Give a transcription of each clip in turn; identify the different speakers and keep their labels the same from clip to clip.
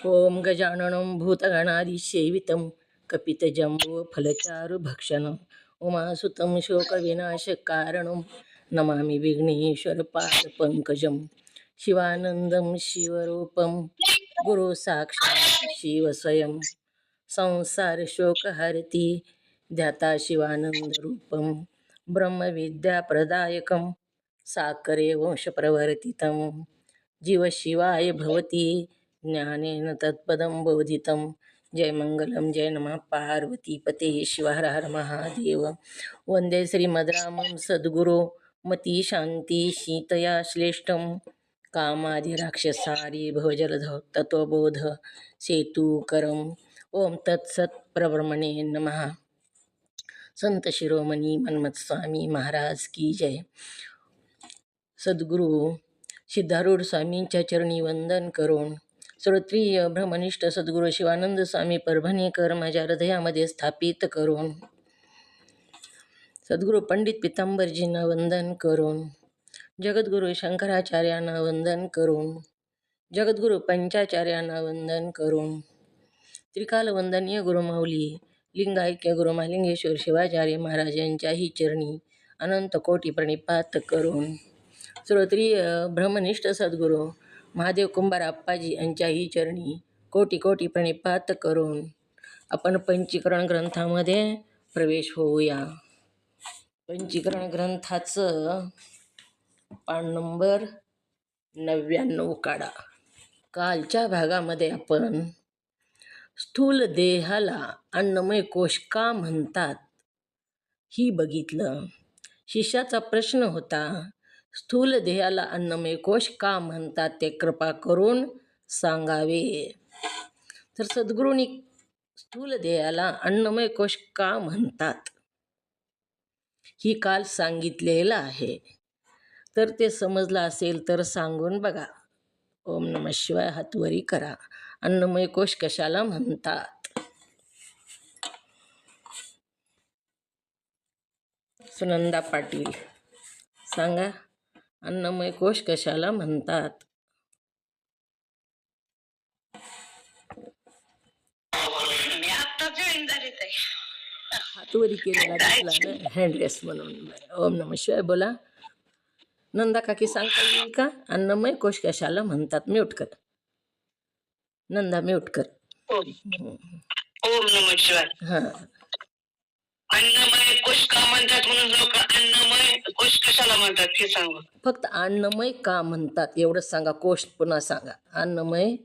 Speaker 1: ओम गजाननं भूतगणादिसेवितं कपितजम्बूफलचारुभक्षणं उमासुतं शोकविनाशकारणं नमामि विघ्नेश्वरपादपङ्कजं शिवानन्दं शिवरूपं गुरु साक्षात् शिव स्वयं संसारशोकहरति ध्याता शिवानन्दरूपं ब्रह्मविद्याप्रदायकं साकरे वंशप्रवर्तितं जीवशिवाय भवति ज्ञानेन तत्पदं बोधितं। जय मंगलम जय नमः पार्वतीपते शिव हर हर महादेव। वंदे श्रीमद्रामं सद्गुरो मती शांती शीतया श्लेष्ठं कामादि राक्षसारी भवजलधौ तत्वबोध सेतुकरम्। ओम तत्सत् प्रब्रह्मणे नमः। संत शिरोमणी मन्मथ स्वामी महाराज की जय। सद्गुरु सिद्धारूढ स्वामींच्या चरणी वंदन करून श्रोत्रिय ब्रह्मनिष्ठ सद्गुरू शिवानंद स्वामी परभणीकर माझ्या हृदयामध्ये स्थापित करून सद्गुरू पंडित पितांबरजींना वंदन करून जगद्गुरू शंकराचार्यांना वंदन करून जगद्गुरू पंचाचार्यांना वंदन करून त्रिकाल वंदनीय गुरुमाऊली लिंगायक्य गुरु महालिंगेश्वर शिवाचार्य महाराज यांच्याही चरणी अनंत कोटी प्रणिपात करून श्रोत्रिय ब्रह्मनिष्ठ सद्गुरू महादेव कुंभार आप्पाजी यांच्याही चरणी कोटी कोटी प्रणिपात करून आपण पंचीकरण ग्रंथामध्ये प्रवेश होऊया। पंचीकरण ग्रंथाचं पान नंबर 99 काढा। कालच्या भागामध्ये आपण स्थूल देहाला अन्नमय कोश का म्हणतात ही बघितलं। शिष्याचा प्रश्न होता, स्थूल देहाला अन्नमय कोश का म्हणतात ते कृपा करून सांगावे। तर सद्गुरूंनी स्थूल देहाला अन्नमय कोश का म्हणतात ही काल सांगितलेलं आहे। तर ते समजलं असेल तर सांगून बघा। ओम नमः शिवाय हातवरी करा। अन्नमय कोश कशाला म्हणतात? सुनंदा पाटील सांगा, अन्नमय कोश कशाला म्हणतात? हातवरी केलेला दिसला ना, हँडरेस म्हणून। ओम नमः शिवाय बोला। नंदा काकी सांगता येईल का अन्नमय कोश कशाला म्हणतात? म्यूट कर नंदा, म्यूट कर।
Speaker 2: ओम नमः शिवाय। हा, अन्नमय कोश का म्हणतात म्हणून लोक अन्नमय कोश कशाला म्हणतात हे सांगा।
Speaker 1: फक्त अन्नमय का म्हणतात एवढंच सांगा। कोश पुन्हा सांगा। अन्नमय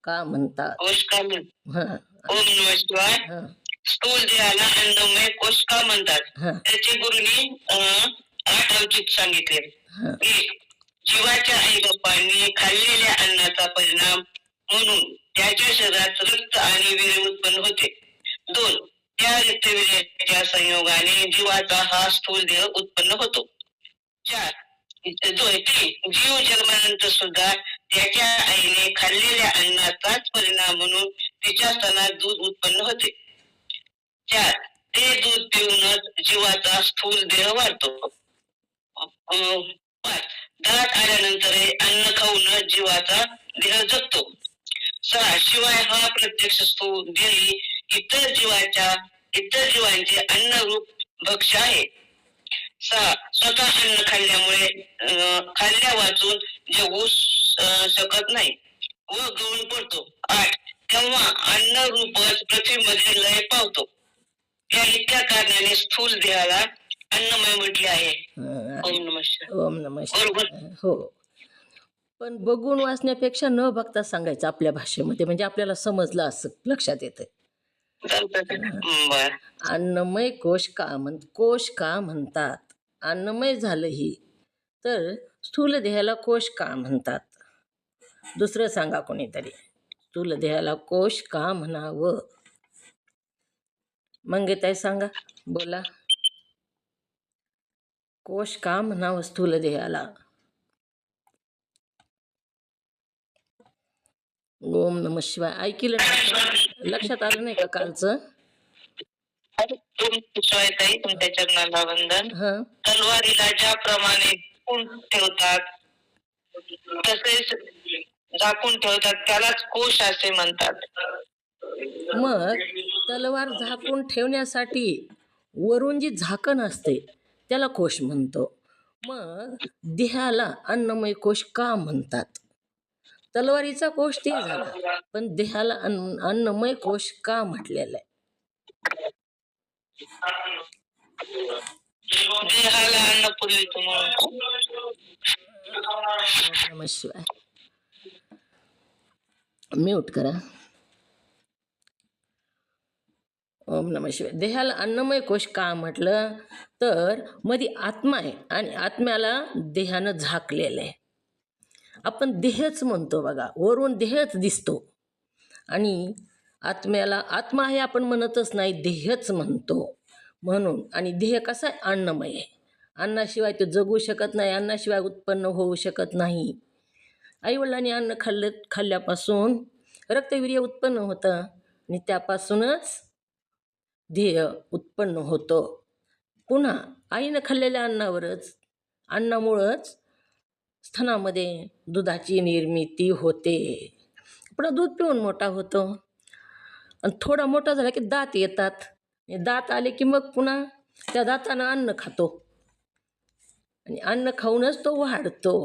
Speaker 1: का म्हणतात?
Speaker 2: कोश का म्हणतात? ओम नमः शिवाय। स्थूल देहाला अन्नमय कोश का म्हणतात त्याचे गुरुनी 8 औचित सांगितले। 1. जीवाच्या आईबापांनी खाल्लेल्या अन्नाचा परिणाम म्हणून त्याच्या शरीरात रक्त आणि वीर्य उत्पन्न होते। 2. त्या रक्तवीर्याच्या संयोगाने जीवाचा हा स्थूल देह उत्पन्न होतो। 4. 3. जीव जन्मानंतर सुद्धा त्याच्या आईने खाल्लेल्या अन्नाचाच परिणाम म्हणून तिच्या स्तनात दूध उत्पन्न होते। 4. ते दूध पिऊनच जीवाचा स्थूल देह वाढतो। 5. दात आल्यानंतर अन्न खाऊनच जीवाचा देह जगतो। 6. शिवाय हा प्रत्यक्ष स्थूल देह इतर जीवांचे अन्नरूप भक्ष्य आहे। 6. स्वतः अन्न खाल्ल्यामुळे खाल्ल्या वाचून जगू शकत नाही व गळून पडतो। 8. तेव्हा अन्नरूपच पृथ्वीमध्ये लय पावतो। या इतक्या कारणाने स्थूल देहाला अन्नमय म्हटले आहे। ओम नमः शिवाय।
Speaker 1: ओम नमः शिवाय। हो, पण बघून वाचण्यापेक्षा न बघता सांगायचं आपल्या भाषेमध्ये, म्हणजे आपल्याला समजलं असं लक्षात येतं। अन्नमय कोश का म्हणतात? अन्नमय झालं ही तर स्थूल देहाला कोश का म्हणतात? दुसरं सांगा कोणीतरी। स्थूल देहाला कोश का म्हणावं? मंगेताई सांगा, बोला। कोश का म्हणावं स्थूल देहाला? ओम नमः शिवाय। ऐकलं लक्षात आलं नाही का कालचं?
Speaker 2: तुमच्या चरणाला वंदन। तलवारीला ज्याप्रमाणे ठेवतात तसेच झाकून ठेवतात त्यालाच कोश असे म्हणतात.
Speaker 1: मग तलवार झाकून ठेवण्यासाठी वरून जी झाकण असते त्याला कोश म्हणतो. मग देहाला अन्नमय कोश का म्हणतात? तलवारीचा कोश ते झाला, पण देहाला अन्नमय कोश का म्हटलेला आहे?
Speaker 2: देहाला अन्न पुरवितो म्हणून.
Speaker 1: नमः शिवाय. म्यूट करा. ओम नमः शिवाय. देहाला अन्नमय कोश का म्हटलं तर मध्ये आत्मा आहे आणि आत्म्याला देहानं झाकलेलं आहे. आपण देहच म्हणतो बघा, वरून देहच दिसतो आणि आत्म्याला आत्मा आहे आपण म्हणतच नाही, देहच म्हणतो. म्हणून आणि देह कसा आहे? अन्नमय आहे. अन्नाशिवाय तो जगू शकत नाही, अन्नाशिवाय उत्पन्न होऊ शकत नाही. आईवडिलांनी अन्न खाल्ल्यापासून रक्तवीर्य उत्पन्न होतं आणि त्यापासूनच ध्येय उत्पन्न होतं. पुन्हा आईनं खाल्लेल्या अन्नामुळंच स्तनामध्ये दुधाची निर्मिती होते. पुन्हा दूध पिऊन मोठा होतो आणि थोडा मोठा झाला की दात येतात. दात आले की मग पुन्हा त्या दातानं अन्न खातो आणि अन्न खाऊनच तो वाढतो.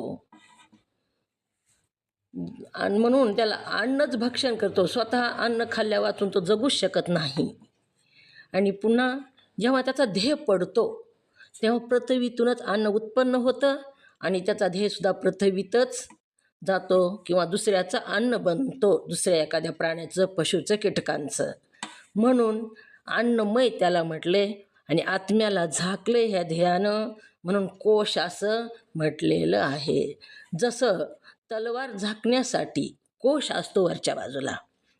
Speaker 1: आणि म्हणून त्याला अन्नच भक्षण करतो. स्वतः अन्न खाल्ल्या वाचून तो जगूच शकत नाही. आणि पुन्हा जेव्हा त्याचा ध्येय पडतो तेव्हा पृथ्वीतूनच अन्न उत्पन्न होतं आणि त्याचा ध्येयसुद्धा पृथ्वीतच जातो किंवा दुसऱ्याचं अन्न बनतो, दुसऱ्या एखाद्या प्राण्याचं, पशुचं, कीटकांचं. म्हणून अन्नमय त्याला म्हटले आणि आत्म्याला झाकले ह्या ध्येयानं, म्हणून कोश असं म्हटलेलं आहे. जसं तलवार झाकण्यासाठी कोश असतो वरच्या बाजूला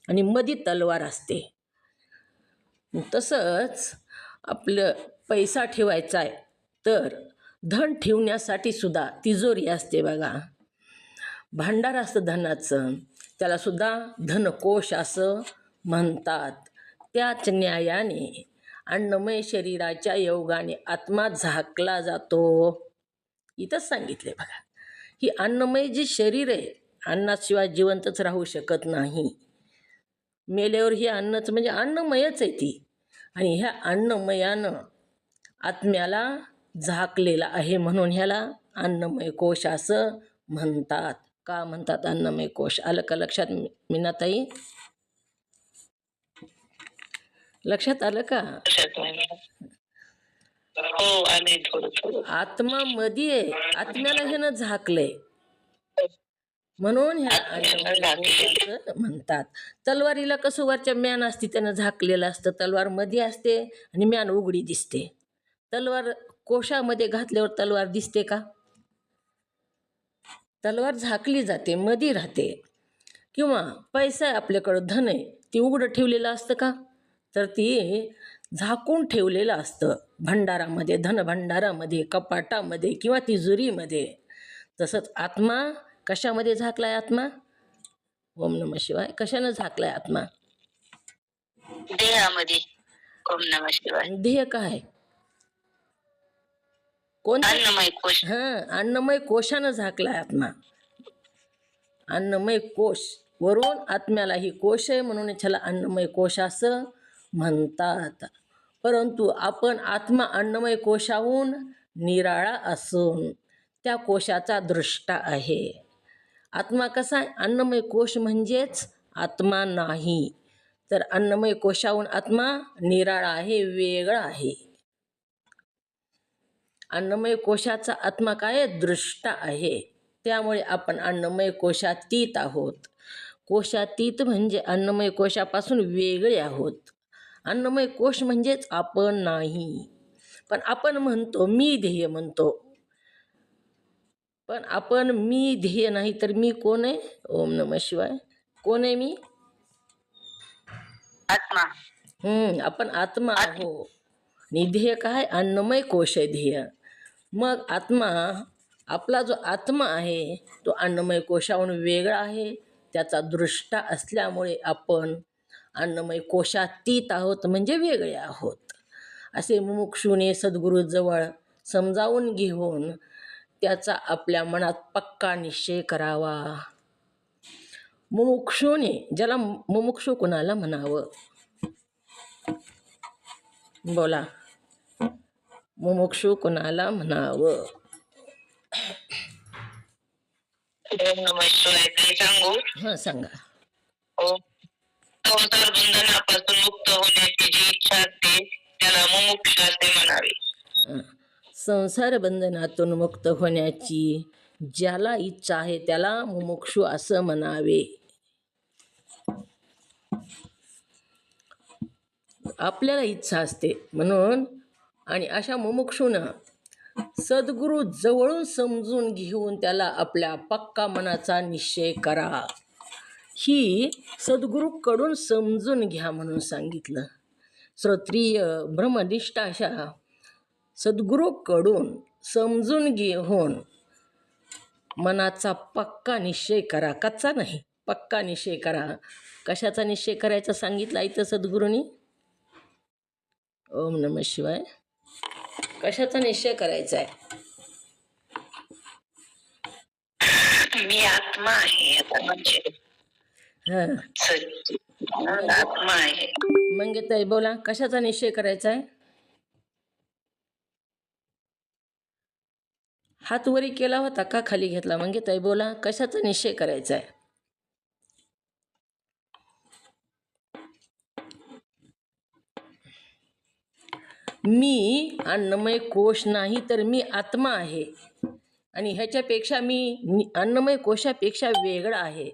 Speaker 1: आणि मध्ये तलवार असते, तसंच आपलं पैसा ठेवायचा आहे तर धन ठेवण्यासाठी सुद्धा तिजोरी असते बघा, भांडार असतं धनाचं, त्यालासुद्धा धनकोश असं म्हणतात. त्याच न्यायाने अन्नमय शरीराच्या योगाने आत्मा झाकला जातो. इथंच सांगितले बघा, ही अन्नमय जी शरीर आहे, अन्नाशिवाय जिवंतच राहू शकत नाही. मेल्यावर ही अन्नच म्हणजे अन्नमयच आहे ती, आणि ह्या अन्नमयानं आत्म्याला झाकलेला आहे, म्हणून ह्याला अन्नमय कोश असं म्हणतात. का म्हणतात अन्नमय कोश? आलं का लक्षात मीनाताई? लक्षात आलं का?
Speaker 2: हो, आले थोडं थोडं.
Speaker 1: आत्मा मध्ये आहे, आत्म्याला ह्यानं झाकलंय, म्हणून ह्या अन्नमय कोश म्हणतात. तलवारीला कसं वरच्या म्यान असते त्यानं झाकलेलं असतं, तलवार मध्ये असते आणि म्यान उघडी दिसते. तलवार कोशामध्ये घातल्यावर तलवार दिसते का? तलवार झाकली जाते, मध्ये राहते. किंवा पैसा आहे आपल्याकडं, धन आहे, ती उघडं ठेवलेलं असतं का? तर ती झाकून ठेवलेलं असतं भंडारामध्ये, धनभंडारामध्ये, कपाटामध्ये किंवा तिजोरीमध्ये. तसंच आत्मा कशामध्ये झाकलाय? आत्मा ओम नमः शिवाय कशानं झाकलाय आत्मा?
Speaker 2: देहामध्ये. ओम नमः शिवाय.
Speaker 1: ध्येय काय? कोणतं?
Speaker 2: अन्नमय कोश.
Speaker 1: अन्नमय कोशानं झाकलाय आत्मा. अन्नमय कोश, वरून आत्म्याला ही कोश आहे म्हणून ह्याला अन्नमय कोश असं म्हणतात. परंतु आपण आत्मा अन्नमय कोशाहून निराळा असून त्या कोशाचा दृष्टा आहे. आत्मा कसा आहे? अन्नमय कोश म्हणजेच आत्मा नाही, तर अन्नमय कोशाहून आत्मा निराळा आहे, वेगळा आहे. अन्नमय कोशाचा आत्मा काय? दृष्टा आहे. त्यामुळे आपण अन्नमय कोशातीत आहोत. कोशातीत म्हणजे अन्नमय कोशापासून वेगळे आहोत. अन्नमय कोश म्हणजेच आपण नाही. पण आपण म्हणतो मी ध्येय म्हणतो, पण आपण मी ध्येय नाही तर मी कोण आहे? ओम नमः शिवाय. कोण आहे मी?
Speaker 2: आत्मा.
Speaker 1: आपण आत्मा आहो आणि ध्येय काय? अन्नमय कोश आहे ध्येय. मग आत्मा, आपला जो आत्मा आहे तो अन्नमय कोशाहून वेगळा आहे. त्याचा दृष्टा असल्यामुळे आपण अन्नमय कोशातीत आहोत, म्हणजे वेगळे आहोत. असे मुमुक्षुने सद्गुरूजवळ समजावून घेऊन त्याचा आपल्या मनात पक्का निश्चय करावा. मुमुक्षूने, ज्याला मुमुक्षू कुणाला म्हणावं? बोला, मुमुक्षू कुणाला म्हणावं?
Speaker 2: ओम नमः शिवाय. काही सांगू?
Speaker 1: हां, सांगा.
Speaker 2: हो. संसार बंधनापासून मुक्त होण्याची जी इच्छा असते त्याला मुमुक्ष असे म्हणावे.
Speaker 1: संसार बंधनातून मुक्त होण्याची ज्याला इच्छा आहे त्याला मुमुक्षू असं म्हणावे. आपल्याला इच्छा असते म्हणून, आणि अशा मुमुक्षूनं सद्गुरू जवळून समजून घेऊन त्याला आपल्या पक्का मनाचा निश्चय करा. ही सद्गुरूकडून समजून घ्या म्हणून सांगितलं. श्रोत्रिय ब्रह्मनिष्ठ अशा सद्गुरूकडून समजून घेऊन मनाचा पक्का निश्चय करा. कच्चा नाही, पक्का निश्चय करा. कशाचा निश्चय करायचा सांगितला इथं सद्गुरूंनी? ओम नमः शिवाय. कशाचा निश्चय करायचा आहे?
Speaker 2: मी आत्मा आहे. आता म्हणजे आत्मा आहे.
Speaker 1: मंगेताई बोला, कशाचा निश्चय करायचा आहे? हात वरी केला होता का खाली घेतला? मंगेताई बोला, कशाचा निश्चय करायचा आहे? मी अन्नमय कोश नाही तर मी आत्मा आहे, आणि ह्याच्यापेक्षा मी अन्नमय कोशापेक्षा वेगळा आहे.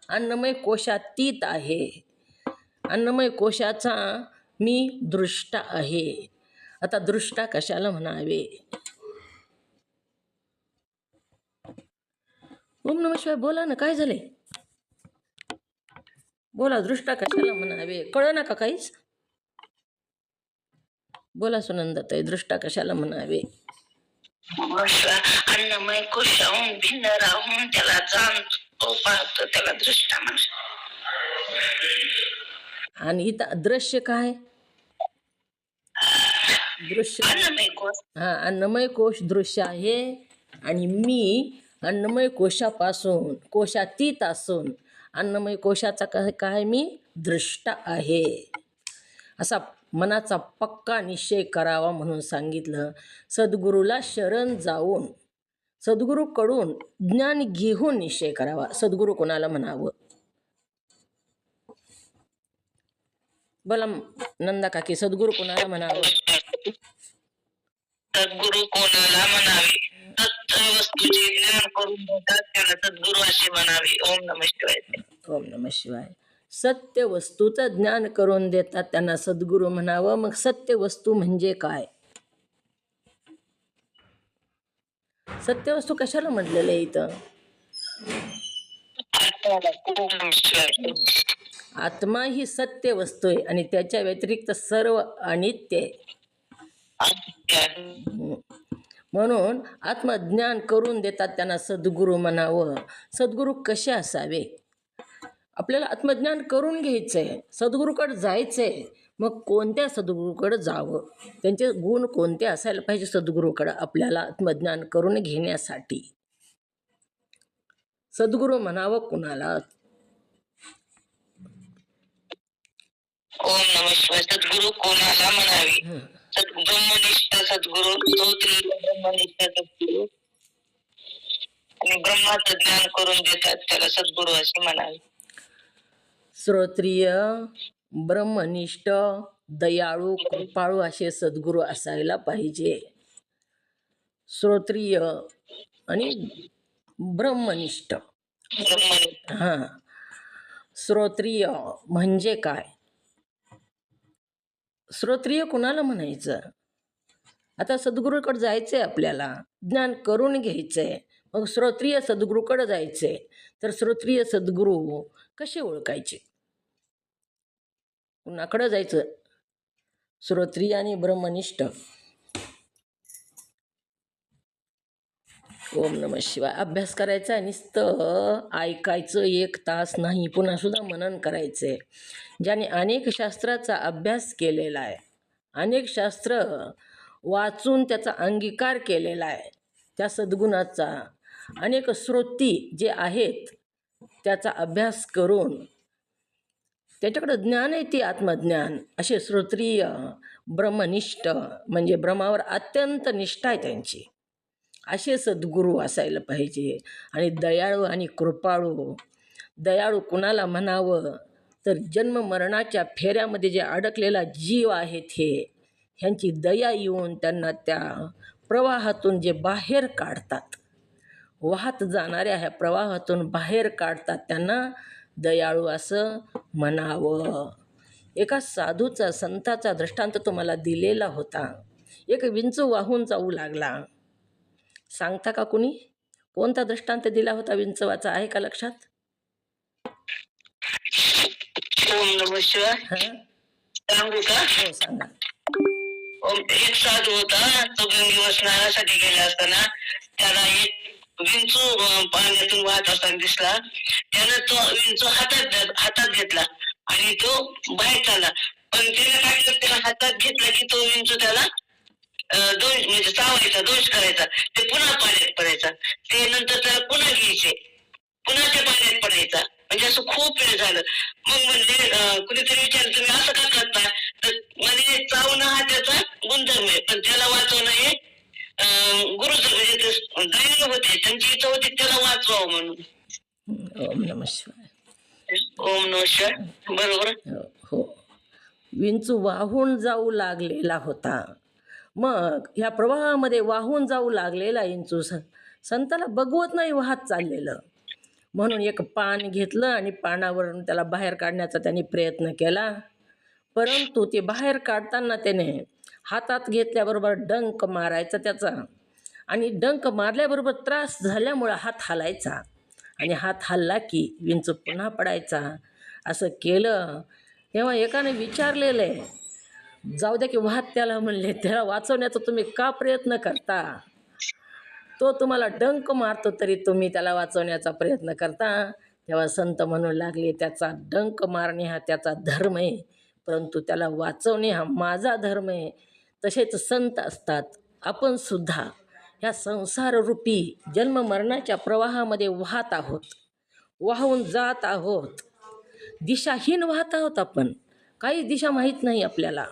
Speaker 1: अन्नमय कोशातीत आहे. अन्नमय कोशाचा मी दृष्टा आहे. आता दृष्टा कशाला म्हणावे? ओम नमः शिवाय. बोला ना, काय झाले? बोला, दृष्टा कशाला म्हणावे? कळ ना का काहीच? बोला सुनंदाताई, दृष्टा कशाला म्हणावे?
Speaker 2: अन्नमय कोशाहून भिन्न राहून त्याला जाणतो पाहतो त्याला दृष्टा म्हणतात.
Speaker 1: आणि इथं दृश्य काय? दृश्य
Speaker 2: अन्नमय कोश.
Speaker 1: हा, अन्नमय कोश दृश्य आहे, आणि मी अन्नमय कोशापासून कोशातीत असून अन्नमय कोशाचा काय मी दृष्टा आहे. असा मनाचा पक्का निश्चय करावा म्हणून सांगितलं. सद्गुरूला शरण जाऊन सद्गुरूकडून ज्ञान घेऊन निश्चय करावा. सद्गुरू कोणाला म्हणावं? बोला नंदा काकी, सद्गुरू कोणाला म्हणावं?
Speaker 2: सद्गुरू कोणाला म्हणावे? सत्य वस्तूचे ज्ञान करून देतात त्याला सद्गुरू असे म्हणावे. ओम नमः शिवाय.
Speaker 1: ओम नमः शिवाय. सत्य वस्तूचं ज्ञान करून देतात त्यांना सद्गुरू म्हणावं. मग सत्य वस्तू म्हणजे काय? सत्य वस्तू कशाला म्हटलेलं आहे इथं? आत्मा ही सत्य वस्तू आहे, आणि त्याच्या व्यतिरिक्त सर्व अनित्य आहे. म्हणून आत्मज्ञान करून देतात त्यांना सद्गुरू म्हणावं. सद्गुरू कसे असावे? आपल्याला आत्मज्ञान करून घ्यायचंय, सद्गुरूकडे जायचंय. मग कोणत्या सद्गुरूकडे जावं? त्यांचे गुण कोणते असायला पाहिजे सद्गुरूकडे आपल्याला आत्मज्ञान करून घेण्यासाठी? सद्गुरू म्हणावं कुणाला?
Speaker 2: ओम नमः शिवाय. सद्गुरू कोणाला म्हणावे? ब्रह्मनिष्ठ सद्गुरू, स्तोत्रीय ब्रह्मनिष्ठ सद्गुरू, आणि ब्रह्माचं ज्ञान करून देतात त्याला सद्गुरू असे म्हणावे.
Speaker 1: श्रोत्रिय ब्रह्मनिष्ठ दयाळू कृपाळू असे सद्गुरू असायला पाहिजे. श्रोत्रिय आणि ब्रह्मनिष्ठ. हां, श्रोत्रिय म्हणजे काय? श्रोत्रिय कुणाला म्हणायचं? आता सद्गुरूकडे जायचंय, आपल्याला ज्ञान करून घ्यायचंय. मग श्रोत्रिय सद्गुरूकडे जायचंय. तर श्रोत्रिय सद्गुरू कसे ओळखायचे? कुणाकडं जायचं? श्रोत्रिय आणि ब्रह्मनिष्ठ. ओम नमः शिवाय. अभ्यास करायचा, नुसतं ऐकायचं 1 तास नाही, पुन्हा सुद्धा मनन करायचंय. ज्याने अनेक शास्त्राचा अभ्यास केलेला आहे, अनेक शास्त्र वाचून त्याचा अंगीकार केलेला आहे, त्या सद्गुणाचा अनेक श्रोती जे आहेत त्याचा अभ्यास करून त्याच्याकडं ज्ञान आहे, ती आत्मज्ञान, असे श्रोत्रिय ब्रह्मनिष्ठ म्हणजे ब्रह्मावर अत्यंत निष्ठा आहे त्यांची, असे सद्गुरू असायला पाहिजे. आणि दयाळू आणि कृपाळू. दयाळू कुणाला म्हणावं तर जन्ममरणाच्या फेऱ्यामध्ये जे अडकलेला जीव आहेत ह्यांची दया येऊन त्यांना त्या प्रवाहातून जे बाहेर काढतात, वाहत जाणाऱ्या ह्या प्रवाहातून बाहेर काढतात, त्यांना दयाळू असं म्हणावं. एका साधूचा संताचा दृष्टांत तुम्हाला दिलेला होता. एक विंचू वाहून जाऊ लागला. सांगता का कुणी? कोणता दृष्टांत दिला होता विंचवाचा, आहे का लक्षात?
Speaker 2: ओम नमः शिवाय. सांगू का?
Speaker 1: हो सांगा.
Speaker 2: एक साधू होता, तो गंगेवर स्नानासाठी गेला असताना त्याला एक विंचू पाण्यातून वाहत असताना दिसला. त्यानं तो विंचू हातात घेतला आणि तो बाहेर चालला. पण त्याला काय केलं, त्याला हातात घेतला की तो विंचू त्याला दोष म्हणजे चावायचा, दोष करायचा. ते पुन्हा पाण्यात पडायचा. ते नंतर त्याला पुन्हा घ्यायचे, पुन्हा ते पाण्यात पडायचा. म्हणजे असं खूप वेळ झालं. मग म्हणले, कुणीतरी विचारलं तुम्ही असं का करता? तर म्हणजे चावणं हा त्याचा गुणधर्म आहे, पण त्याला वाचवणं हे गुरुचं म्हणजे दैव होते, त्यांची इच्छा होती त्याला वाचवावं म्हणून.
Speaker 1: ओम नमः शिवाय.
Speaker 2: ओम नमः शिवाय. बरोबर.
Speaker 1: हो. विंचू वाहून जाऊ लागलेला होता. मग ह्या प्रवाहामध्ये वाहून जाऊ लागलेला विंचू संताला बघवत नाही वाहत चाललेलं. म्हणून एक पान घेतलं आणि पानावरून त्याला बाहेर काढण्याचा त्यांनी प्रयत्न केला. परंतु ते बाहेर काढताना त्याने हातात घेतल्याबरोबर डंक मारायचा त्याचा, आणि डंक मारल्याबरोबर त्रास झाल्यामुळं हात हालायचा, आणि हात हल्ला की विंचू पुन्हा पडायचा. असं केलं तेव्हा एकाने विचारलेलं आहे, जाऊ द्या की वाहत त्याला, म्हणले त्याला वाचवण्याचा तुम्ही का प्रयत्न करता? तो तुम्हाला डंक मारतो तरी तुम्ही त्याला वाचवण्याचा प्रयत्न करता. तेव्हा संत म्हणू लागले, त्याचा डंक मारणे हा त्याचा धर्म आहे, परंतु त्याला वाचवणे हा माझा धर्म आहे. तसेच संत असतात. आपण सुद्धा ह्या संसाररूपी जन्ममरणाच्या प्रवाहामध्ये वाहत आहोत, वाहून जात आहोत, दिशाहीन वाहत आहोत. आपण काही दिशा माहीत नाही आपल्याला,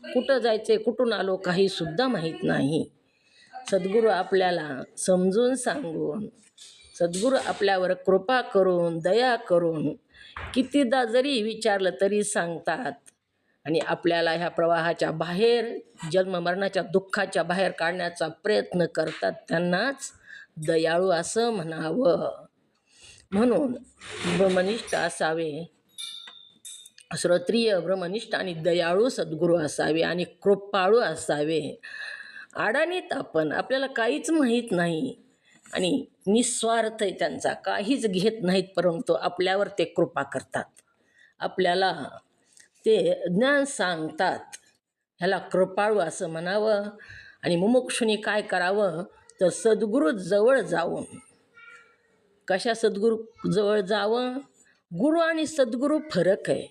Speaker 1: कुठं जायचं, कुठून आलो, काहीसुद्धा माहीत नाही. सद्गुरू आपल्याला समजून सांगून, सद्गुरू आपल्यावर कृपा करून, दया करून कितीदा जरी विचारलं तरी सांगतात, आणि आपल्याला ह्या प्रवाहाच्या बाहेर, जन्ममरणाच्या दुःखाच्या बाहेर काढण्याचा प्रयत्न करतात. त्यांनाच दयाळू असं म्हणावं. म्हणून ब्रह्मनिष्ठ असावे, श्रोत्रिय ब्रह्मनिष्ठ आणि दयाळू सद्गुरू असावे, आणि कृपाळू असावे. अडाणीत आपण, आपल्याला काहीच माहीत नाही, आणि निस्वार्थ आहे त्यांचा, काहीच घेत नाहीत, परंतु आपल्यावर ते कृपा करतात, आपल्याला ते ज्ञान सांगतात. ह्याला कृपाळू असं म्हणावं. आणि मुमुक्षुनी काय करावं तर सद्गुरू जवळ जाऊन, कशा सद्गुरू जवळ जावं? गुरु आणि सद्गुरू फरक आहे.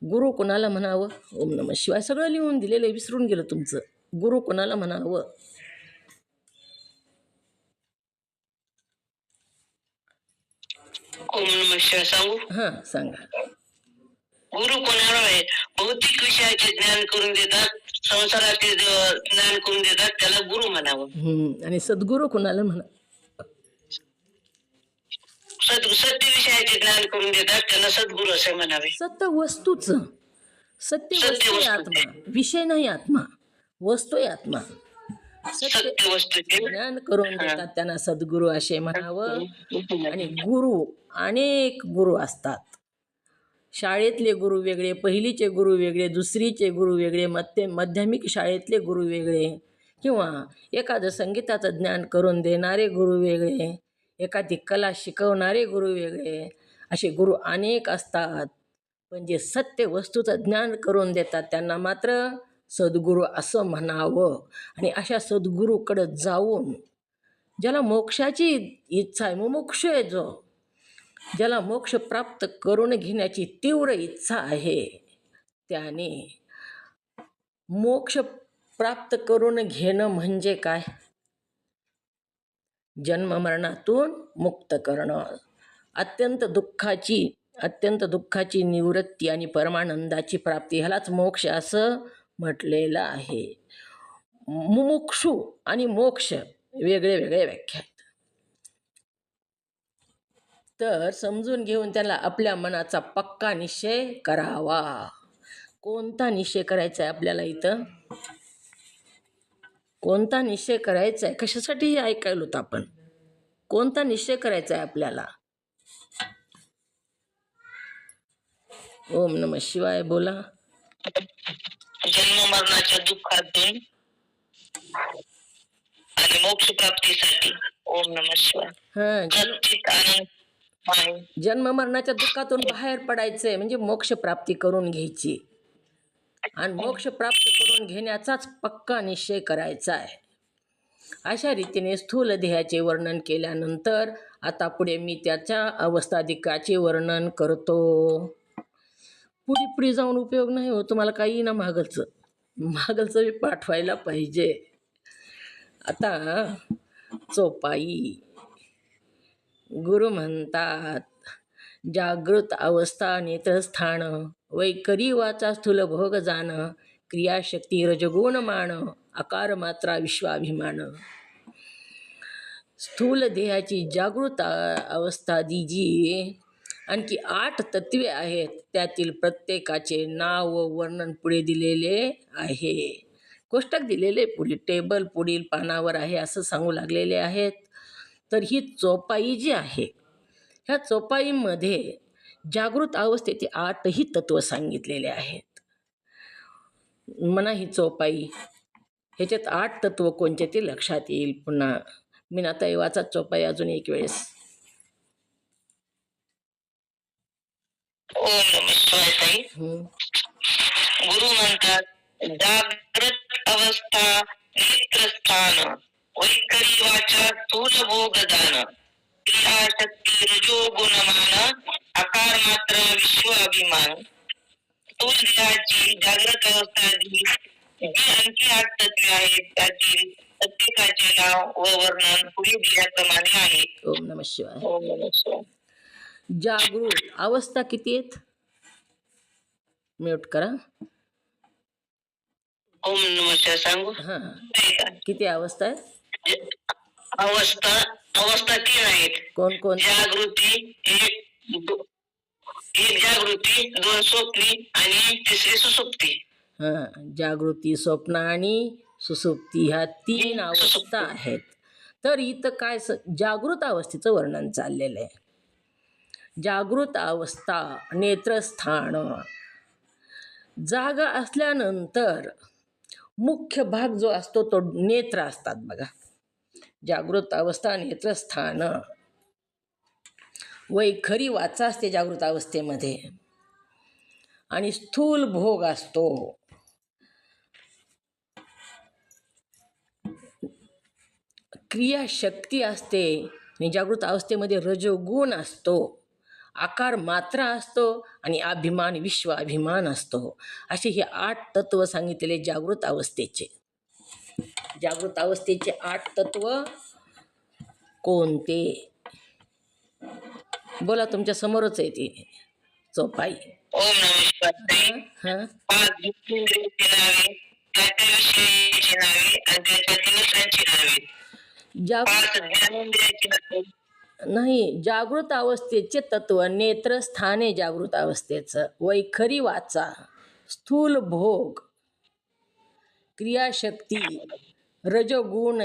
Speaker 1: गुरु कोणाला म्हणावं? ओम नमः शिवाय. सगळं लिहून दिलेलं, विसरून गेलं तुमचं. गुरु कोणाला म्हणावं?
Speaker 2: ओम नमः शिवाय. सांगू?
Speaker 1: हां सांगा.
Speaker 2: गुरु कोणाला आहे? भौतिक विषयाचे ज्ञान करून देतात, संसाराचे ज्ञान करून देतात, त्याला गुरु म्हणावं.
Speaker 1: आणि सद्गुरू कोणाला म्हणा?
Speaker 2: सत्य विषयाचे ज्ञान करून देतात, त्याला सद्गुरू असे म्हणावे.
Speaker 1: सत्य वस्तूचं, सत्य वस्तू आहे आत्मा, विषय नाही आत्मा, वस्तू आहे आत्मा. सत्य वस्तूचे ज्ञान करून देतात, त्यांना सद्गुरू असे म्हणावं. आणि गुरु, अनेक गुरु असतात. शाळेतले गुरु वेगळे, पहिलीचे गुरु वेगळे, दुसरीचे गुरु वेगळे, माध्यमिक शाळेतले गुरु वेगळे, किंवा एखादं संगीताचं ज्ञान करून देणारे गुरु वेगळे, एखादी कला शिकवणारे गुरु वेगळे, असे गुरु अनेक असतात. पण जे सत्य वस्तूचं ज्ञान करून देतात त्यांना मात्र सद्गुरू असं म्हणावं. आणि अशा सद्गुरूकडं जाऊन, ज्याला मोक्षाची इच्छा आहे, मुमुक्ष आहे जो, ज्याला मोक्ष प्राप्त करून घेण्याची तीव्र इच्छा आहे, त्याने मोक्ष प्राप्त करून घेणं म्हणजे काय? जन्ममरणातून मुक्त करणं. अत्यंत दुःखाची निवृत्ती आणि परमानंदाची प्राप्ती, ह्यालाच मोक्ष असं म्हटलेलं आहे. मुमुक्षु आणि मोक्ष वेगळे वेगळे व्याख्या आहेत. तर समजून घेऊन त्याला आपल्या मनाचा पक्का निश्चय करावा. कोणता निश्चय करायचा आहे आपल्याला इथं? कोणता निश्चय करायचा आहे? कशासाठी हे ऐकायलो होतं आपण? कोणता निश्चय करायचा आहे आपल्याला? ओम नमः शिवाय बोला.
Speaker 2: जन्म मरणाच्या दुःखातून आणि मोक्ष प्राप्तीसाठी. ओम नमः शिवाय. सच्चित आनंद.
Speaker 1: जन्म मरणाच्या दुःखातून बाहेर पडायचंय म्हणजे मोक्ष प्राप्ती करून घ्यायची, आणि मोक्ष प्राप्त करून घेण्याचाच पक्का निश्चय करायचा आहे. अशा रीतीने स्थूल देहाचे वर्णन केल्यानंतर आता पुढे मी त्याच्या अवस्थाधिकाचे वर्णन करतो. पुढे जाऊन उपयोग नाही हो, तुम्हाला काही ना मागलचं बी पाठवायला पाहिजे. आता चोपाई. गुरु म्हणतात, जागृत अवस्था नेत्रस्थान, वैखरी वाचा स्थूल भोग जाण, क्रियाशक्ती रजगुण मान, आकार मात्रा विश्वाभिमान. स्थूल देहाची जागृत अवस्था जी आणखी 8 तत्वे आहेत, त्यातील प्रत्येकाचे नाव व वर्णन पुढे दिलेले आहे. कोष्टक दिलेले टेबल पुढील पानावर आहे असं सांगू लागलेले आहेत. तर ही चोपाई जी आहे, ह्या चोपाईमध्ये जागृत अवस्थेचे 8ही तत्व सांगितलेले आहेत. म्हणा ही चोपाई, ह्याच्यात 8 तत्व कोणते ते लक्षात येईल. पुन्हा मीनाताई वाचा चोपाई अजून एक वेळेस.
Speaker 2: ओम नमः शिवाय ताई. गुरु म्हणतात, जागृत अवस्था नेत्रस्थान, वैखरी वाचा स्थूल भोग जाण, क्रियाशक्ती रजो गुणमान, आकार मात्र विश्वाभिमान. स्थूल देहाची जागृत अवस्था जी आणखी 8 तत्वे आहेत, त्यातील प्रत्येकाचे नाव व वर्णन पुढे दिल्याप्रमाणे आहे.
Speaker 1: ओम नमः शिवाय.
Speaker 2: ओम नमः शिवाय.
Speaker 1: जागृत अवस्था किती आहेत? म्यूट करा.
Speaker 2: ओम नमः शिवाय सांगू.
Speaker 1: किती अवस्था आहेत?
Speaker 2: अवस्था 3 आहेत.
Speaker 1: कोण?
Speaker 2: जागृती, एक जागृती, 2 स्वप्नी आणि 3री सुसुप्ती.
Speaker 1: जागृती, स्वप्न आणि सुसुप्ती ह्या 3 अवस्था आहेत. तर इथं काय जागृत अवस्थेचं वर्णन चाललेलं आहे. जागृत अवस्था नेत्रस्थान, जागा असल्यानंतर मुख्य भाग जो असतो तो नेत्र असतात बघा. जागृत अवस्था नेत्रस्थान, वैखरी वाचा असते जागृत अवस्थेमध्ये, आणि स्थूल भोग असतो. क्रियाशक्ती असते आणि जागृत अवस्थेमध्ये रजोगुण असतो, आकार मात्रा असतो आणि अभिमान विश्वाभिमान असतो. असे हे 8 तत्व सांगितलेले जागृत अवस्थेचे. जागृत अवस्थेचे 8 तत्व कोणते? बोला, तुमच्या समोरच आहे ती चोपाई.
Speaker 2: ओम नमः
Speaker 1: नाही, जागृत अवस्थेचे तत्व नेत्रस्थाने जागृत अवस्थेचं, वैखरी वाचा, स्थूल भोग, क्रियाशक्ती, रजोगुण,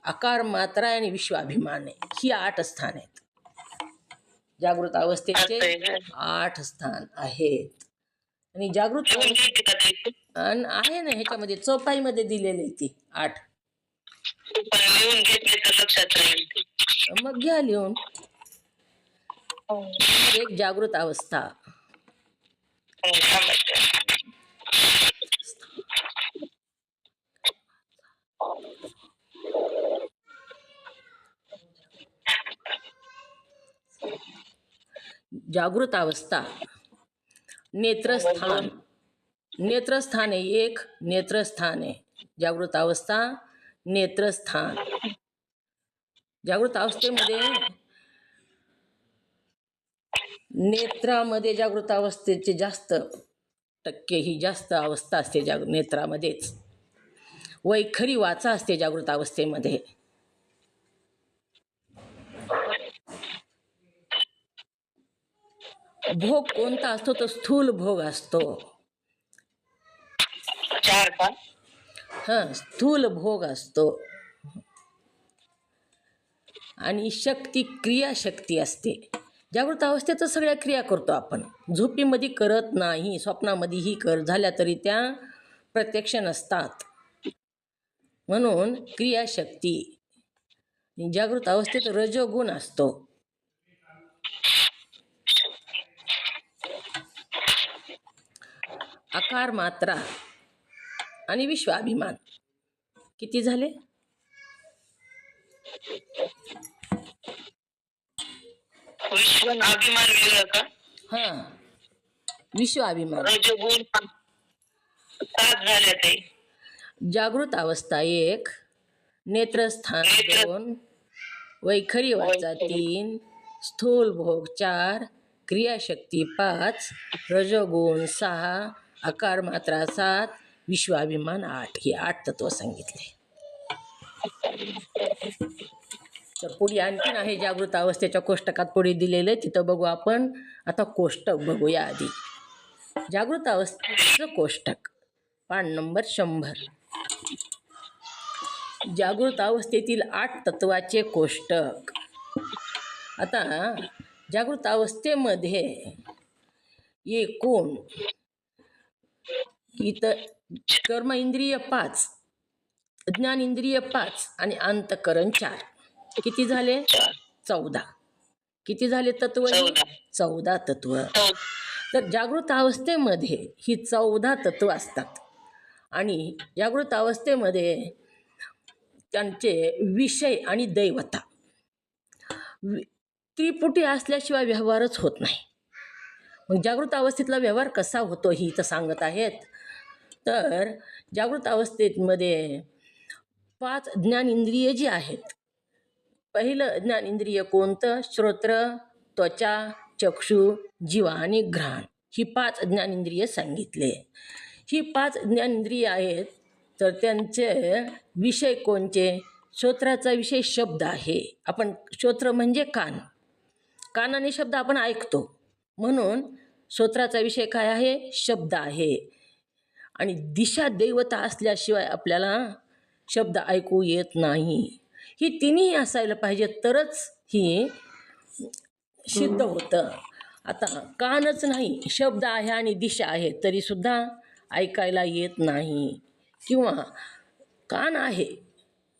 Speaker 1: आकार मात्रा आणि विश्वाभिमान, ही 8 स्थान आहेत. जागृत अवस्थेचे 8 स्थान आहेत. आणि जागृत आहे ना ह्याच्यामध्ये चौपाईमध्ये दिलेली ती 8. मग घ्या लिहून. एक जागृत अवस्था, जागृत अवस्था नेत्रस्थान. नेत्रस्थान आहे एक, नेत्रस्थान आहे जागृत अवस्था, नेत्रस्थान. जागृत अवस्थेमध्ये नेत्रामध्ये जागृत अवस्थेचे जास्त टक्के ही जास्त अवस्था असते नेत्रामध्येच. वैखरी वाचा असते जागृत अवस्थेमध्ये. भोग कोणता असतो? तो स्थूल भोग असतो.
Speaker 2: 4 का?
Speaker 1: स्थूल भोग असतो. आणि शक्ती क्रियाशक्ती असते. जागृत अवस्थेत सगळ्या क्रिया करतो आपण, झोपीमध्ये करत नाही. स्वप्नामध्येही झाल्या तरी त्या प्रत्यक्ष नसतात. म्हणून क्रियाशक्ती. जागृत अवस्थेत रजोगुण असतो. आकार मात्रा आणि विश्वाभिमान. किती झाले?
Speaker 2: विश्वाभिमान वेगळं का?
Speaker 1: विश्वाभिमान.
Speaker 2: रजोगुण 7 झाले ते.
Speaker 1: जागृत अवस्था 1, नेत्रस्थान 2, वैखरी वाचा 3, स्थूल भोग 4, क्रियाशक्ती 5, रजोगुण 6, आकार मात्रा 7, विश्वाभिमान 8. ही 8 तत्व सांगितले. तर पुढे आणखीन आहे जागृत अवस्थेच्या कोष्टकात पुढे दिलेलं, तिथं बघू आपण. आता कोष्टक बघूया आधी. जागृत अवस्थेचं कोष्टक पान नंबर 100. जागृत अवस्थेतील 8 तत्वाचे कोष्टक. आता जागृत अवस्थेमध्ये एकूण इथं कर्म इंद्रिय 5, ज्ञान इंद्रिय 5 आणि अंतःकरण 4. किती झाले? 14. किती झाले तत्व? 14 तत्व. तर जागृत अवस्थेमध्ये ही 14 तत्व असतात. आणि जागृत अवस्थेमध्ये त्यांचे विषय आणि दैवता त्रिपुटी असल्याशिवाय व्यवहारच होत नाही. मग जागृत अवस्थेतला व्यवहार कसा होतो ही इथं सांगत आहेत. तर जागृत अवस्थेमध्ये 5 ज्ञानेंद्रिय जी आहेत. पहिलं ज्ञानेंद्रिय कोणतं? श्रोत्र, त्वचा, चक्षु, जिव्हा आणि घ्राण. ही 5 ज्ञानेंद्रिय सांगितले. ही 5 ज्ञानेंद्रिय आहेत. तर त्यांचे विषय कोणते? श्रोत्राचा विषय शब्द आहे. आपण श्रोत्र म्हणजे कान, कानाने शब्द आपण ऐकतो, म्हणून श्रोत्राचा विषय काय आहे? शब्द आहे. आणि दिशा दैवता असल्याशिवाय आपल्याला शब्द ऐकू येत नाही. ही तिन्ही असायला पाहिजे तरच ही सिद्ध होतं. आता कानच नाही, शब्द आहे आणि दिशा आहे तरीसुद्धा ऐकायला येत नाही. किंवा कान आहे,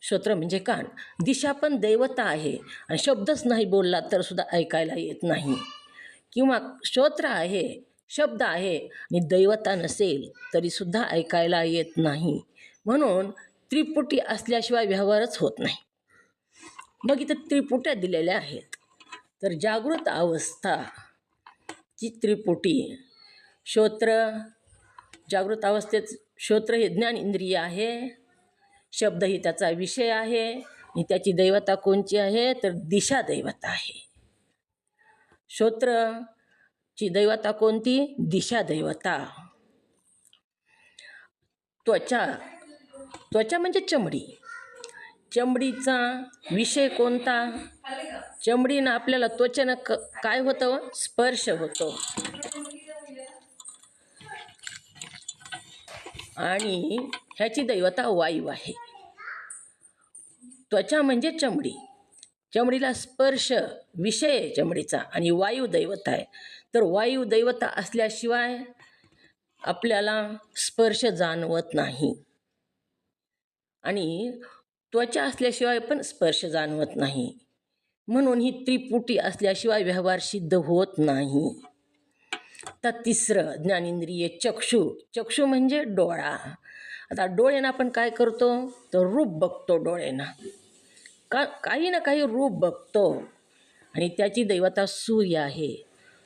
Speaker 1: श्रोत्र म्हणजे कान, दिशा पण दैवता आहे आणि शब्दच नाही बोलला तर सुद्धा ऐकायला येत नाही. किंवा श्रोत्र आहे, शब्द आहे आणि दैवता नसेल तरीसुद्धा ऐकायला येत नाही. म्हणून त्रिपुटी असल्याशिवाय व्यवहारच होत नाही. मग इथं त्रिपुट्या दिलेल्या आहेत. तर जागृत अवस्था ची त्रिपुटी. श्रोत्र, जागृत अवस्थेत श्रोत्र हे ज्ञान इंद्रिय आहे, शब्द ही त्याचा विषय आहे आणि त्याची दैवता कोणची आहे? तर दिशा दैवता आहे. श्रोत्रची दैवता कोणती? दिशा दैवता. त्वचा, त्वचा म्हणजे चमडी. चमडीचा विषय कोणता? चमडीनं आपल्याला त्वचेनं काय होतं? स्पर्श होतो. आणि ह्याची दैवता वायू आहे. त्वचा म्हणजे चमडी, चमडीला स्पर्श विषय आहे चमडीचा आणि वायू दैवता आहे. तर वायू दैवता असल्याशिवाय आपल्याला स्पर्श जाणवत नाही आणि त्वचा असल्याशिवाय पण स्पर्श जाणवत नाही. म्हणून ही त्रिपुटी असल्याशिवाय व्यवहार सिद्ध होत नाही. तर तिसरं ज्ञानेंद्रिय चक्षु. चक्षु म्हणजे डोळा. आता डोळ्यानं आपण काय करतो? तर रूप बघतो. डोळ्यानं काही ना काही रूप बघतो आणि त्याची दैवता सूर्य आहे.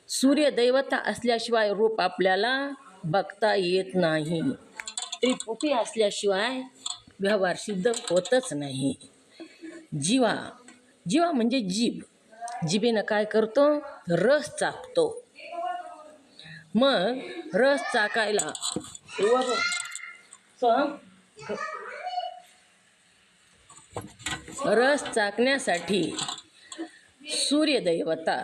Speaker 1: सूर्य दैवता असल्याशिवाय रूप आपल्याला बघता येत नाही. त्रिपुटी असल्याशिवाय व्यवहार सिद्ध होतच नाही. जिव्हा, जिव्हा म्हणजे जीभ. जिभेनं काय करतो? रस चाकतो. मग रस चाकायला रस चाकण्यासाठी सूर्यदैवता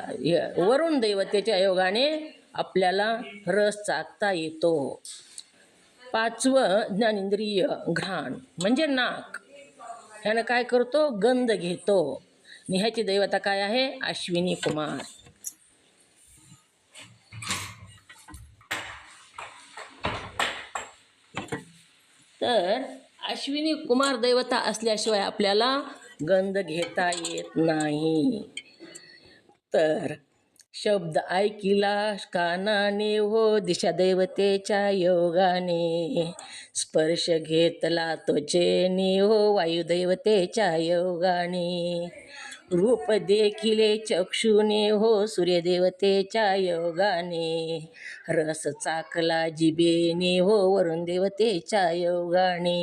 Speaker 1: वरुण दैवतेच्या योगाने आपल्याला रस चाकता येतो. 5वं ज्ञानेंद्रिय घ्राण म्हणजे नाक. ह्यानं काय करतो? गंध घेतो. आणि ह्याची दैवता काय आहे? अश्विनी कुमार. तर अश्विनी कुमार दैवता असल्याशिवाय आपल्याला गंध घेता येत नाही. तर शब्द ऐकिला कानाने हो दिशा दैवतेच्या योगाने, स्पर्श घेतला त्वचेने हो वायुदैवतेच्या योगाने, रूप देखिले चक्षुने हो सूर्यदेवतेच्या योगाने, रस चाकला जिबेने हो वरुण देवतेच्या योगाने,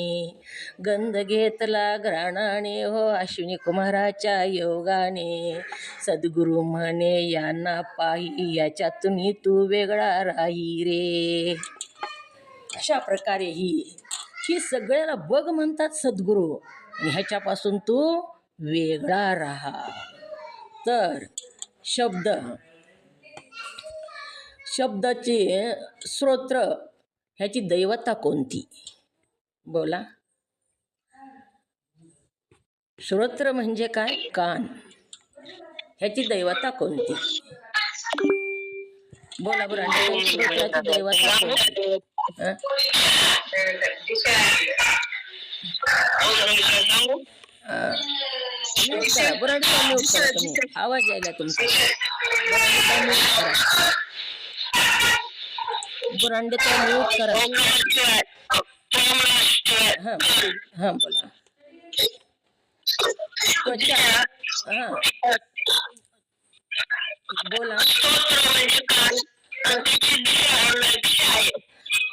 Speaker 1: गंध घेतला घ्राणाने हो अश्विनी कुमाराच्या योगाने, सद्गुरु म्हणे यांना पाही याच्यातून तू वेगळा राही रे. अशा प्रकारे ही सगळ्याला बघ म्हणतात सद्गुरू, आणि ह्याच्यापासून तू वेगळा राहा. तर शब्दाचे स्तोत्र ह्याची दैवता कोणती? बोला. श्रोत्र म्हणजे काय? कान. ह्याची दैवता कोणती? बोला बरं. श्रोत्राची दैवता कोणती? बुरांडीचा म्यूट करा तुम्ही, आवाज यायला तुमचा. बुरांडीचा म्यूट करा. हां बोला. त्वचा. हां बोला.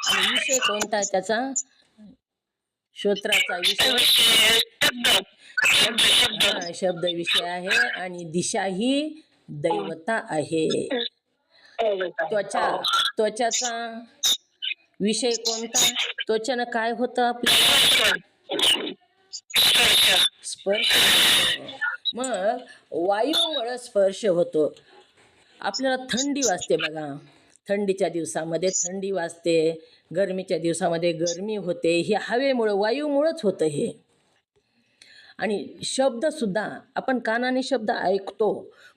Speaker 1: आणि विषय कोणता आहे त्याचा? श्रोत्राचा विषय शब्द विषय आहे, आणि दिशा ही दैवता आहे. त्वचाचा विषय कोणता? त्वचेनं काय होतं आपल्याला? स्पर्श होतो. मग वायूमुळे स्पर्श होतो. आपल्याला थंडी वाजते बघा. थंडीच्या दिवसामध्ये थंडी वाजते, गरमीच्या दिवसामध्ये गरमी होते. हे हवेमुळं, वायूमुळंच होतं हे. आणि शब्दसुद्धा आपण कानाने शब्द ऐकतो,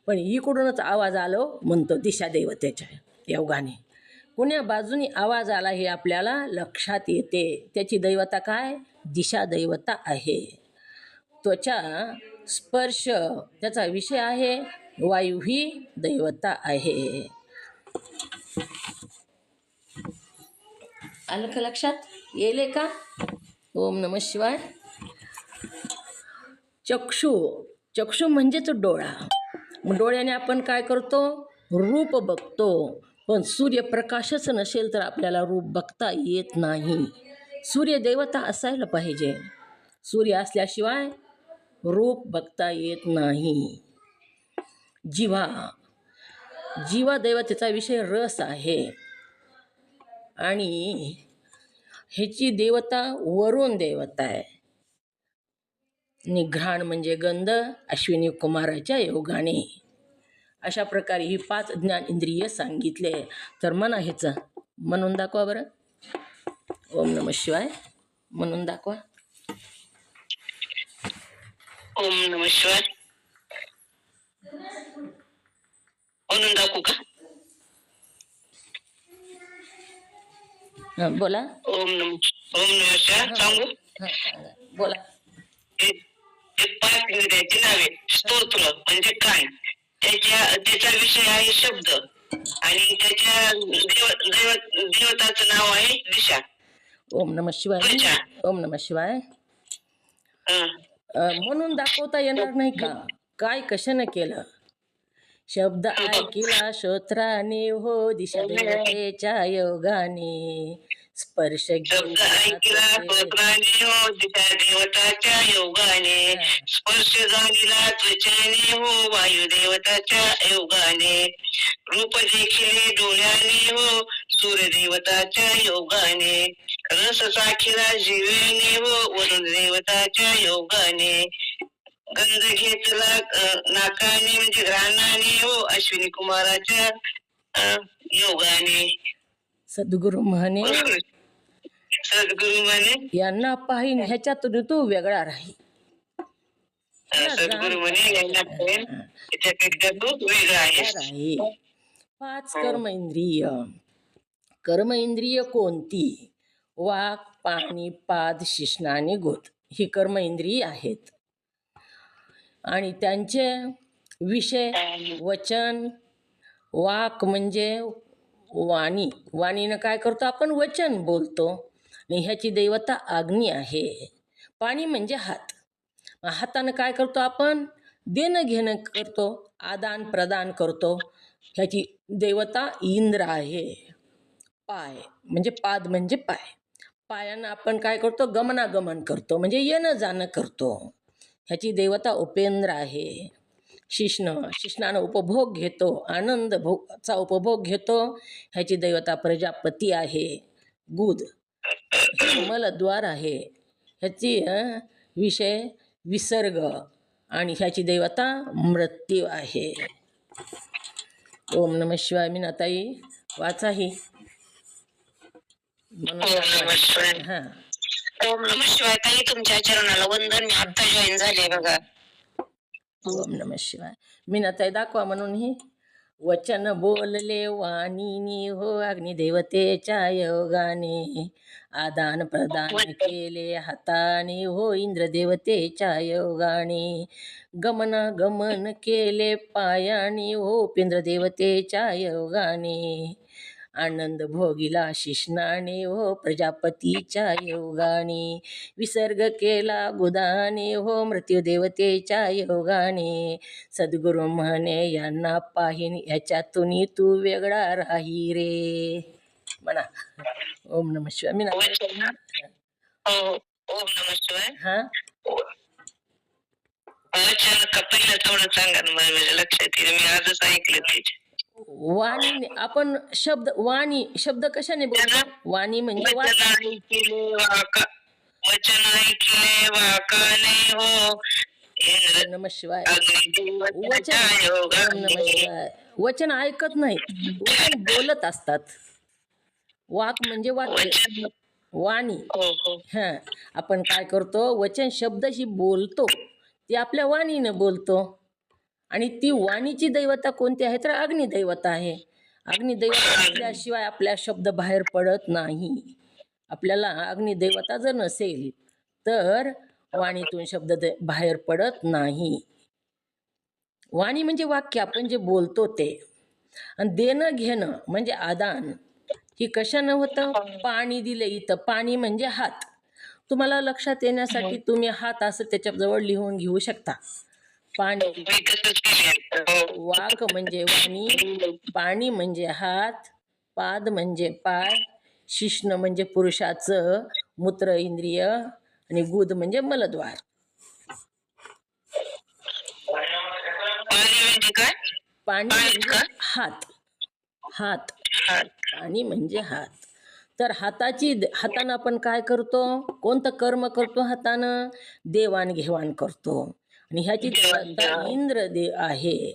Speaker 1: पण इकडूनच आवाज आलो म्हणतो दिशा दैवतेच्या योगाने. कोण्या बाजूनी आवाज आला हे आपल्याला लक्षात येते. त्याची दैवता काय? दिशा दैवता आहे. त्वचा स्पर्श त्याचा विषय आहे, वायू ही दैवता आहे. आलं का लक्षात? येले का? ओम नमः शिवाय. चक्षु म्हणजेच डोळा. डोळ्याने आपण काय करतो? रूप बघतो. पण सूर्यप्रकाशच नसेल तर आपल्याला रूप बघता येत नाही. सूर्य देवता असायला पाहिजे. सूर्य असल्याशिवाय रूप बघता येत नाही. जीवा दैवतेचा विषय रस आहे, आणि ह्याची देवता वरुण देवता आहे. निघ्राण म्हणजे गंध, अश्विनी कुमाराच्या योगाने. अशा प्रकारे ही 5 ज्ञानेंद्रिय सांगितले. तर म्हणा ह्याचं म्हणून दाखवा बरं. ओम नमः शिवाय म्हणून दाखवा.
Speaker 2: ओम नमः शिवाय म्हणून दाखवू का?
Speaker 1: बोला.
Speaker 2: ओम नमः शिवाय सांगू?
Speaker 1: बोला.
Speaker 2: ते 5 इंद्रियाची नावे. स्तोत्र म्हणजे काय? त्याचा विषय आहे शब्द, आणि त्याच्या देवताचं नाव आहे दिशा.
Speaker 1: ओम नमः शिवाय. ओम नमः शिवाय. म्हणून दाखवता येणार नाही का? काय कशाने केलं? शब्द ऐकिला श्रोत्राने हो दिशा देवतेच्या योगाने. स्पर्श
Speaker 2: शब्द ऐकला श्रोत्राने हो दिशा देवताच्या योगाने. स्पर्श झालेला त्वचेने हो वायुदेवताच्या योगाने. रूप देखिले डोळ्याने हो सूर्यदेवताच्या योगाने. रस चाखिला जिवेने हो वरुण देवताच्या योगाने. गंध घेतला नाकाने म्हणजे घ्राणाने हो अश्विनी कुमाराच्या योगाने.
Speaker 1: सद्गुरु म्हणे
Speaker 2: सद्गुरु म्हणे
Speaker 1: यांना पाहीन ह्याच्यातून तू वेगळा राही.
Speaker 2: सद्गुरु म्हणे यांना पाहीन ह्याच्यापेक्षा तू वेगळा आहेस.
Speaker 1: राही. 5 कर्मेंद्रिय. कर्मेंद्रिय कोणती? वाक, पाणी, पाद, शिश्न आणि गुद ही कर्मेंद्रिय आहेत. आणि त्यांचे विषय वचन. वाक म्हणजे वाणी. वाणीनं काय करतो आपण? वचन बोलतो. आणि ह्याची देवता अग्नी आहे. पाणी म्हणजे हात. हातानं काय करतो आपण? देणं घेणं करतो, आदान प्रदान करतो. ह्याची देवता इंद्र आहे. पाय म्हणजे पाद म्हणजे पाय. पायानं आपण काय करतो? गमनागमन करतो म्हणजे येणं जाणं करतो. ह्याची देवता उपेंद्र आहे. शिश्न, शिश्नानं उपभोग घेतो, आनंद भोगाचा उपभोग घेतो. ह्याची देवता प्रजापती आहे. गुद मलद्वार आहे. ह्याची विषय विसर्ग आणि ह्याची देवता मृत्यू आहे. ओम नमः शिवाय. मीनाताई वाचाही.
Speaker 2: हां. ओम नमः शिवाय. ताई तुमच्या चरणाला वंदन. मी आता जॉईन झाले बघा.
Speaker 1: ओम नमः शिवाय. मीनाताई दाखवा म्हणून ही. वचन बोलले वाणीनी हो अग्निदेवतेच्या योगाने. आदान प्रदान केले हाताने हो इंद्रदेवतेच्या योगाने. गमनागमन केले पायाने हो पिंद्रदेवतेच्या योगाने. आनंद भोगिला शिश्नाने हो प्रजापतीच्या योगाने. विसर्ग केला गुदाने हो मृत्यूदेवतेच्या योगाने. सद्गुरु म्हणे यांना पाहीन याच्यातून तू वेगळा राही रे. म्हणा ओम नमः शिवाय. मी
Speaker 2: ओम नमः शिवाय.
Speaker 1: हा
Speaker 2: पहिलं थोडं सांगा ना, माझ्या लक्षात येईल. मी आजच ऐकलं त्याचे.
Speaker 1: वाणी आपण शब्द. वाणी शब्द कशाने बोलतो? वाणी म्हणजे
Speaker 2: वचन ऐकले वाकाने हो इंद्र.
Speaker 1: नमः शिवाय.
Speaker 2: वचन
Speaker 1: ओम नमः शिवाय. वचन ऐकत नाहीत, वचन बोलत असतात. वाक म्हणजे वाक्य, वाणी. हा आपण काय करतो? वचन शब्दशी बोलतो, ते आपल्या वाणीनं बोलतो. आणि ती वाणीची दैवता कोणती आहे? तर अग्निदैवता आहे. अग्निदैवता असल्याशिवाय आपल्या शब्द बाहेर पडत नाही. आपल्याला अग्निदैवता जर नसेल तर वाणीतून शब्द बाहेर पडत नाही. वाणी म्हणजे वाक्य, आपण जे बोलतो ते. आणि देणं घेणं म्हणजे आदान. ही कशानं होतं? पाणी दिलं इथं. पाणी म्हणजे हात. तुम्हाला लक्षात येण्यासाठी तुम्ही हात असं त्याच्याजवळ लिहून घेऊ शकता. पाणी. वाक म्हणजे वाणी, पाणी म्हणजे हात, पाद म्हणजे पाय, शिश्न म्हणजे पुरुषाचं मूत्र इंद्रिय आणि गुद म्हणजे मलद्वार. पाणी म्हणजे हात. हात. पाणी म्हणजे हात. तर हातानं आपण काय करतो? कोणतं कर्म करतो? हातानं देवाणघेवाण करतो. आणि ह्याची देवता इंद्र आहे.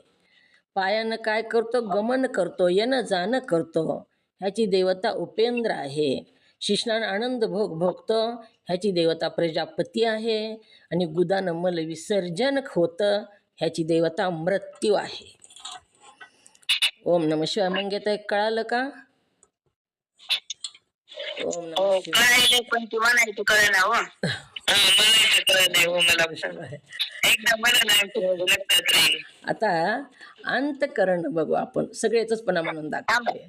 Speaker 1: पायानं काय करतो? गमन करतो, येणं जाणं करतो. ह्याची देवता उपेंद्र आहे. शिश्नानं आनंद भोगतो. ह्याची देवता प्रजापती आहे. आणि गुदानं मल विसर्जन होतं. ह्याची देवता मृत्यू आहे. ओम नमः शिवाय. मंगेताई कळालं का? ओम नमः शिवाय.
Speaker 2: पण ती म्हणायचं कळ ना.
Speaker 1: आता अंतकरण बघू आपण. सगळेच पण म्हणून दाखवले.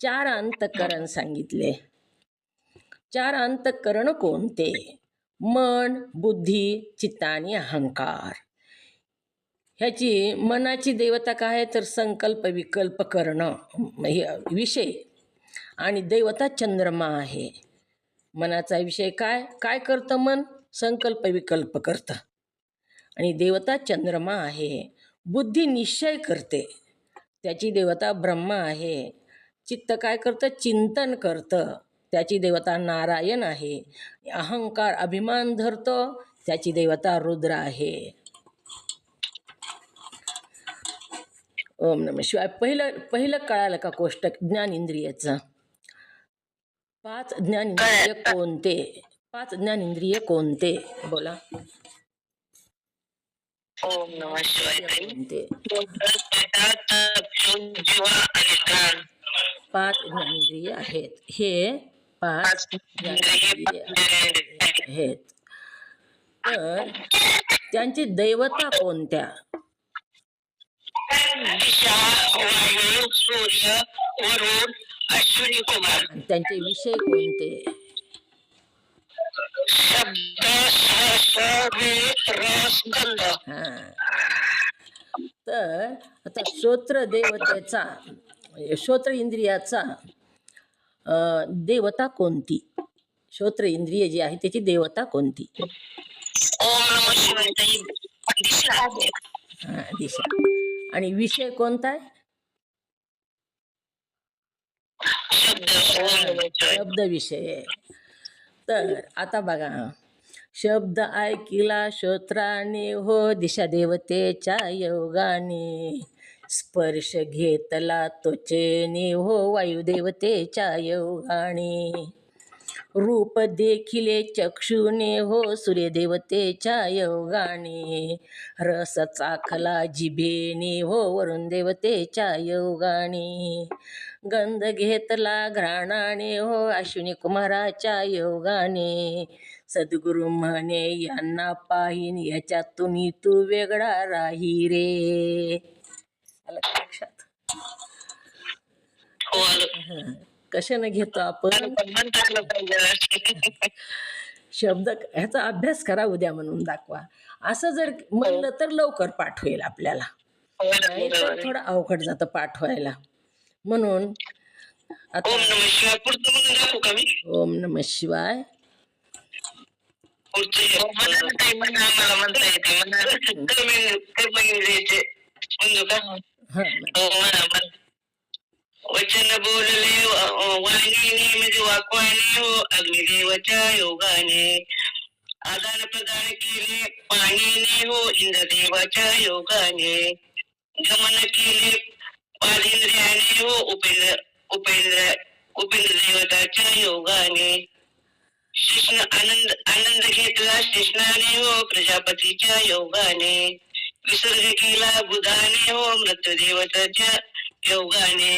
Speaker 1: 4 अंतकरण सांगितले. 4 अंतकरण कोणते? मन, बुद्धी, चित्त आणि अहंकार. ह्याची मनाची देवता काय आहे तर संकल्प विकल्प करणं हे विषय, आणि देवता चंद्रमा आहे. मनाचा विषय काय काय करतं मन? संकल्प विकल्प करतं. आणि देवता चंद्रमा आहे. बुद्धी निश्चय करते, त्याची देवता ब्रह्मा आहे. चित्त काय करतं? चिंतन करतं, त्याची देवता नारायण आहे. अहंकार अभिमान धरतो, त्याची देवता रुद्र आहे. ओम नमः शिवाय. पहिलं कळालं का कोष्टक ज्ञानेंद्रियाचं? 5 ज्ञानेंद्रिय कोणते? 5 ज्ञानेंद्रिय कोणते? बोला.
Speaker 2: ओम नमः शिवाय.
Speaker 1: कोणते?
Speaker 2: जीवा आणि ध्यान
Speaker 1: 5 ज्ञानेंद्रिय आहेत. हे 5 ज्ञानेंद्रिय आहेत. तर त्यांची देवता कोणत्या?
Speaker 2: दिशा, वायू, सूर्य, वरुण, अश्विनी कुमार.
Speaker 1: त्यांचे विषय कोणते?
Speaker 2: शब्द, स्पर्श, रूप, रस, गंध.
Speaker 1: तर आता श्रोत्र देवतेचा, श्रोत्र इंद्रियाचा देवता कोणती? श्रोत्र इंद्रिय जी आहे त्याची देवता कोणती?
Speaker 2: ओम नमः शिवाय. दिशा.
Speaker 1: दिशा. आणि विषय कोणता आहे? शब्द विषय. तर आता बघा, शब्द ऐकिला श्रोत्राने हो दिशा देवतेच्या योगाने, स्पर्श घेतला त्वचेने हो वायुदेवतेच्या योगाने, रूप देखिले चक्षुने हो सूर्यदेवतेच्या योगाने, रस चाखला जिभेने हो वरुण देवतेच्या योगाने, गंध घेतला घ्राणाने हो अश्विनी कुमाराच्या योगाने, सद्गुरु म्हणे यांना पाहीन याच्यातून तू वेगळा राही रे. लक्षात? कशाने घेतो आपण शब्द? ह्याचा अभ्यास करा, उद्या म्हणून दाखवा. असं जर म्हणलं तर लवकर पाठ होईल आपल्याला, नाही तर थोडं अवघड जातं पाठवायला. म्हणून आता ओम नमः शिवाय.
Speaker 2: वचन बोलले वाणीने म्हणजे वाक्वाने हो अग्निदेवाच्या योगाने, आदान प्रदान केले पाणीने हो इंद्रदेवाच्या योगाने, गमन केले पादेंद्रियाने हो उपेंद्र देवताच्या योगाने, कृष्ण आनंद घेतला कृष्णाने हो प्रजापतीच्या योगाने, विसर्ग केला बुधाने हो मृत्यूदेवताच्या योगाने,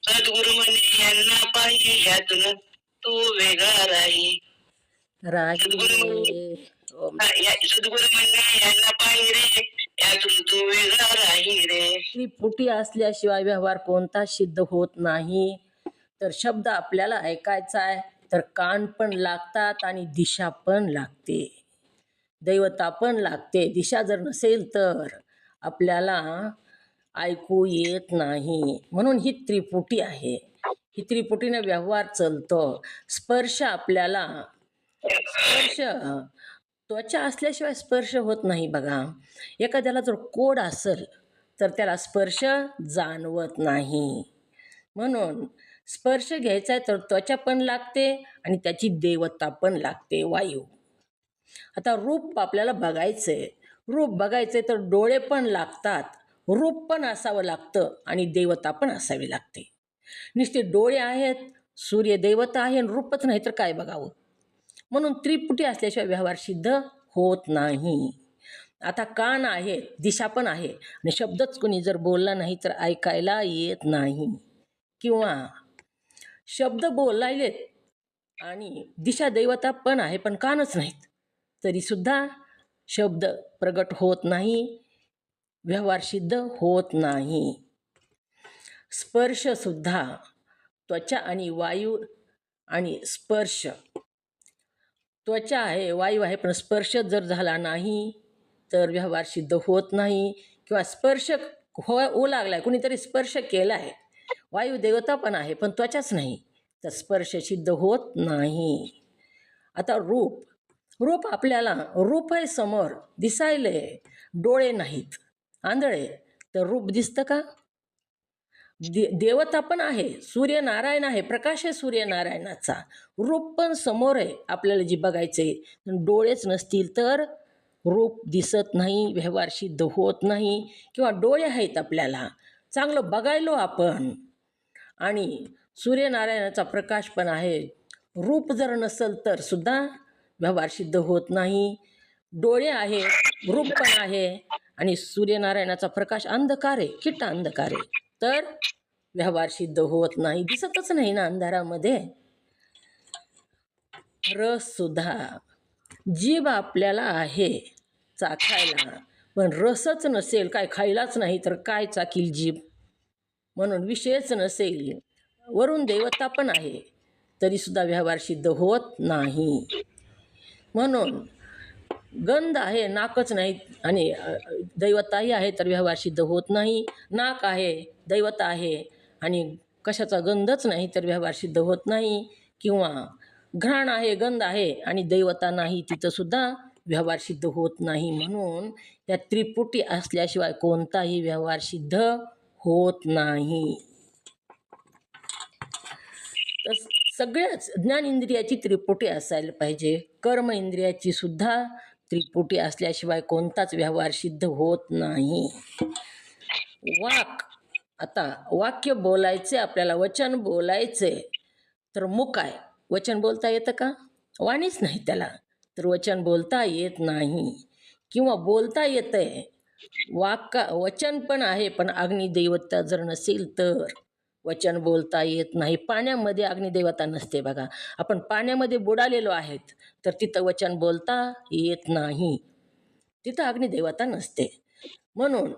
Speaker 2: सद्गुरु म्हणे यांना पाहिजे यातून तू वेगळा राही. सद्गुरु म्हणे यांना पाहिजे रे यातून तू वेगळा राही रे.
Speaker 1: त्रिपुटी असल्याशिवाय व्यवहार कोणता सिद्ध होत नाही. तर शब्द आपल्याला ऐकायचा आहे तर कान पण लागतात आणि दिशा पण लागते, दैवता पण लागते. दिशा जर नसेल तर आपल्याला ऐकू येत नाही. म्हणून ही त्रिपुटी आहे. ही त्रिपुटीने व्यवहार चालतो. स्पर्श आपल्याला, स्पर्श त्वचा असल्याशिवाय स्पर्श होत नाही. बघा, एखाद्याला जर कोड असेल तर त्याला स्पर्श जाणवत नाही. म्हणून स्पर्श घ्यायचा आहे तर त्वचा पण लागते आणि त्याची देवता पण लागते, वायू. आता रूप आपल्याला बघायचंय, रूप बघायचंय तर डोळे पण लागतात, रूप पण असावं लागतं आणि देवता पण असावी लागते. नुसते डोळे आहेत, सूर्य देवता आहे आणि रूपच नाही तर काय बघावं. म्हणून त्रिपुटी असल्याशिवाय व्यवहार सिद्ध होत नाही. आता कान आहे, दिशा पण आहे आणि शब्दच कोणी जर बोलला नाही तर ऐकायला येत नाही. किंवा शब्द बोलायलेत आणि दिशा देवता पण आहे पण कानच नाहीत तरीसुद्धा शब्द प्रगट होत नाही, व्यवहार सिद्ध होत नाही. स्पर्शसुद्धा त्वचा आणि वायू आणि स्पर्श, त्वचा आहे वायू आहे पण स्पर्श जर झाला नाही तर व्यवहार सिद्ध होत नाही. किंवा स्पर्श होऊ लागलाय, कुणीतरी स्पर्श केला आहे, वायुदेवता पण आहे पण त्वचाच नाही, तर स्पर्श सिद्ध होत नाही. आता रूप आपल्याला रूप आहे समोर दिसायले, डोळे नाहीत, आंधळे, तर रूप दिसतं का? देवता पण आहे, सूर्यनारायण आहे, प्रकाश आहे सूर्यनारायणाचा, रूप पण समोर आहे आपल्याला जी बघायचे. डोळेच नसतील तर रूप दिसत नाही, व्यवहार सिद्ध होत नाही. किंवा डोळे आहेत आपल्याला, चांगलं बघायलो आपण, आणि सूर्यनारायणाचा प्रकाश पण आहे, रूप जर नसेल तर सुद्धा व्यवहार सिद्ध होत नाही. डोळे आहेत, रूप पण आहे, आणि सूर्यनारायणाचा प्रकाश अंधकार आहे, किट्ट अंधकार आहे, तर व्यवहार सिद्ध होत नाही, दिसतच नाही ना अंधारामध्ये. रस सुद्धा, जीभ आपल्याला आहे चाखायला, पण रसच नसेल, काय खायलाच नाही तर काय चाकील जीभ, म्हणून विषयच नसेल, वरून देवता पण आहे तरी सुद्धा व्यवहार सिद्ध होत नाही. म्हणून गंध आहे, नाकच नाही, आणि दैवताही आहे तर व्यवहार सिद्ध होत नाही. नाक आहे, दैवता आहे, आणि कशाचा गंधच नाही तर व्यवहार सिद्ध होत नाही. किंवा घ्राण आहे, गंध आहे, आणि दैवता नाही, तिथं सुद्धा व्यवहार सिद्ध होत नाही. म्हणून या त्रिपुटी असल्याशिवाय कोणताही व्यवहार सिद्ध होत नाही. तर सगळ्याच ज्ञानेंद्रियाची त्रिपुटी असायला पाहिजे, कर्म इंद्रियाची सुद्धा त्रिपुटी असल्याशिवाय कोणताच व्यवहार सिद्ध होत नाही. आता वाक्य बोलायचे आपल्याला, वचन बोलायचे, तर मुख आहे, वचन बोलता येतं का? वाणीच नाही त्याला, तर वचन बोलता येत नाही. किंवा बोलता येतंय, वचन पण आहे, पण अग्निदेवता जर नसेल तर वचन बोलता येत नाही. पाण्यामध्ये अग्निदेवता नसते बघा, आपण पाण्यामध्ये बुडालेलो आहेत तर तिथं वचन बोलता येत नाही, तिथं अग्निदेवता नसते. म्हणून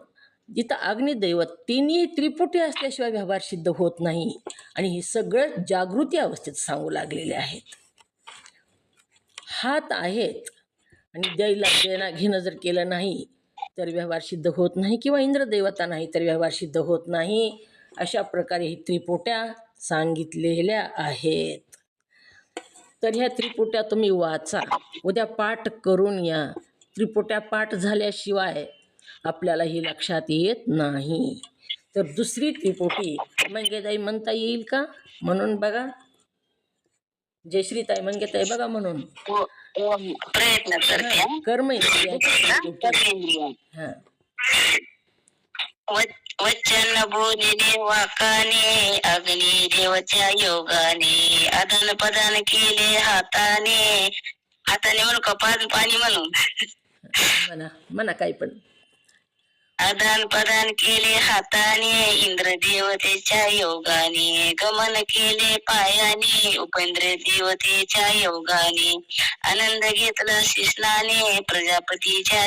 Speaker 1: जिथं अग्निदैवत, तिन्ही त्रिपुटी असल्याशिवाय व्यवहार सिद्ध होत नाही. आणि हे सगळं जागृती अवस्थेत सांगू लागलेले आहेत. हात आहेत, आणि द्यायला देणं घेणं जर केलं नाही तर व्यवहार सिद्ध होत नाही. किंवा इंद्रदेवता नाही तर व्यवहार सिद्ध होत नाही. अशा प्रकारे ही त्रिपुट्या सांगितलेल्या आहेत. तर ह्या त्रिपुट्या तुम्ही वाचा, उद्या पाठ करून या. त्रिपुट्या पाठ झाल्याशिवाय आपल्याला ही लक्षात येत नाही. तर दुसरी त्रिपुटी मंगेताई म्हणता येईल का? म्हणून बघा, जयश्रीताई मंगेताई बघा म्हणून
Speaker 2: प्रयत्न करते.
Speaker 1: कर्म इंद्रियाची.
Speaker 2: वचन बोलले वाकाने, अग्नी देवच्या योगाने, आदान प्रदान केले हाताने. म्हणू का पाणी म्हणून
Speaker 1: म्हणा काही पण.
Speaker 2: आदान प्रदान केले हाताने, इंद्र देवतेच्या योगाने, गमन केले पायाने, उपेंद्र देवतेच्या योगाने, आनंद घेतला शिष्णाने, प्रजापतीच्या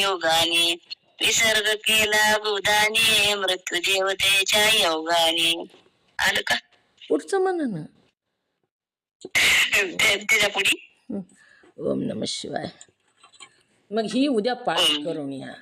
Speaker 2: योगाने, विसर्ग केला बुधाने, मृत्यू देवतेच्या योगाने. आलं का?
Speaker 1: पुढचं म्हणा ना.
Speaker 2: त्याच्या पुढे
Speaker 1: ओम नमः शिवाय. मग ही उद्या पाठ करून या.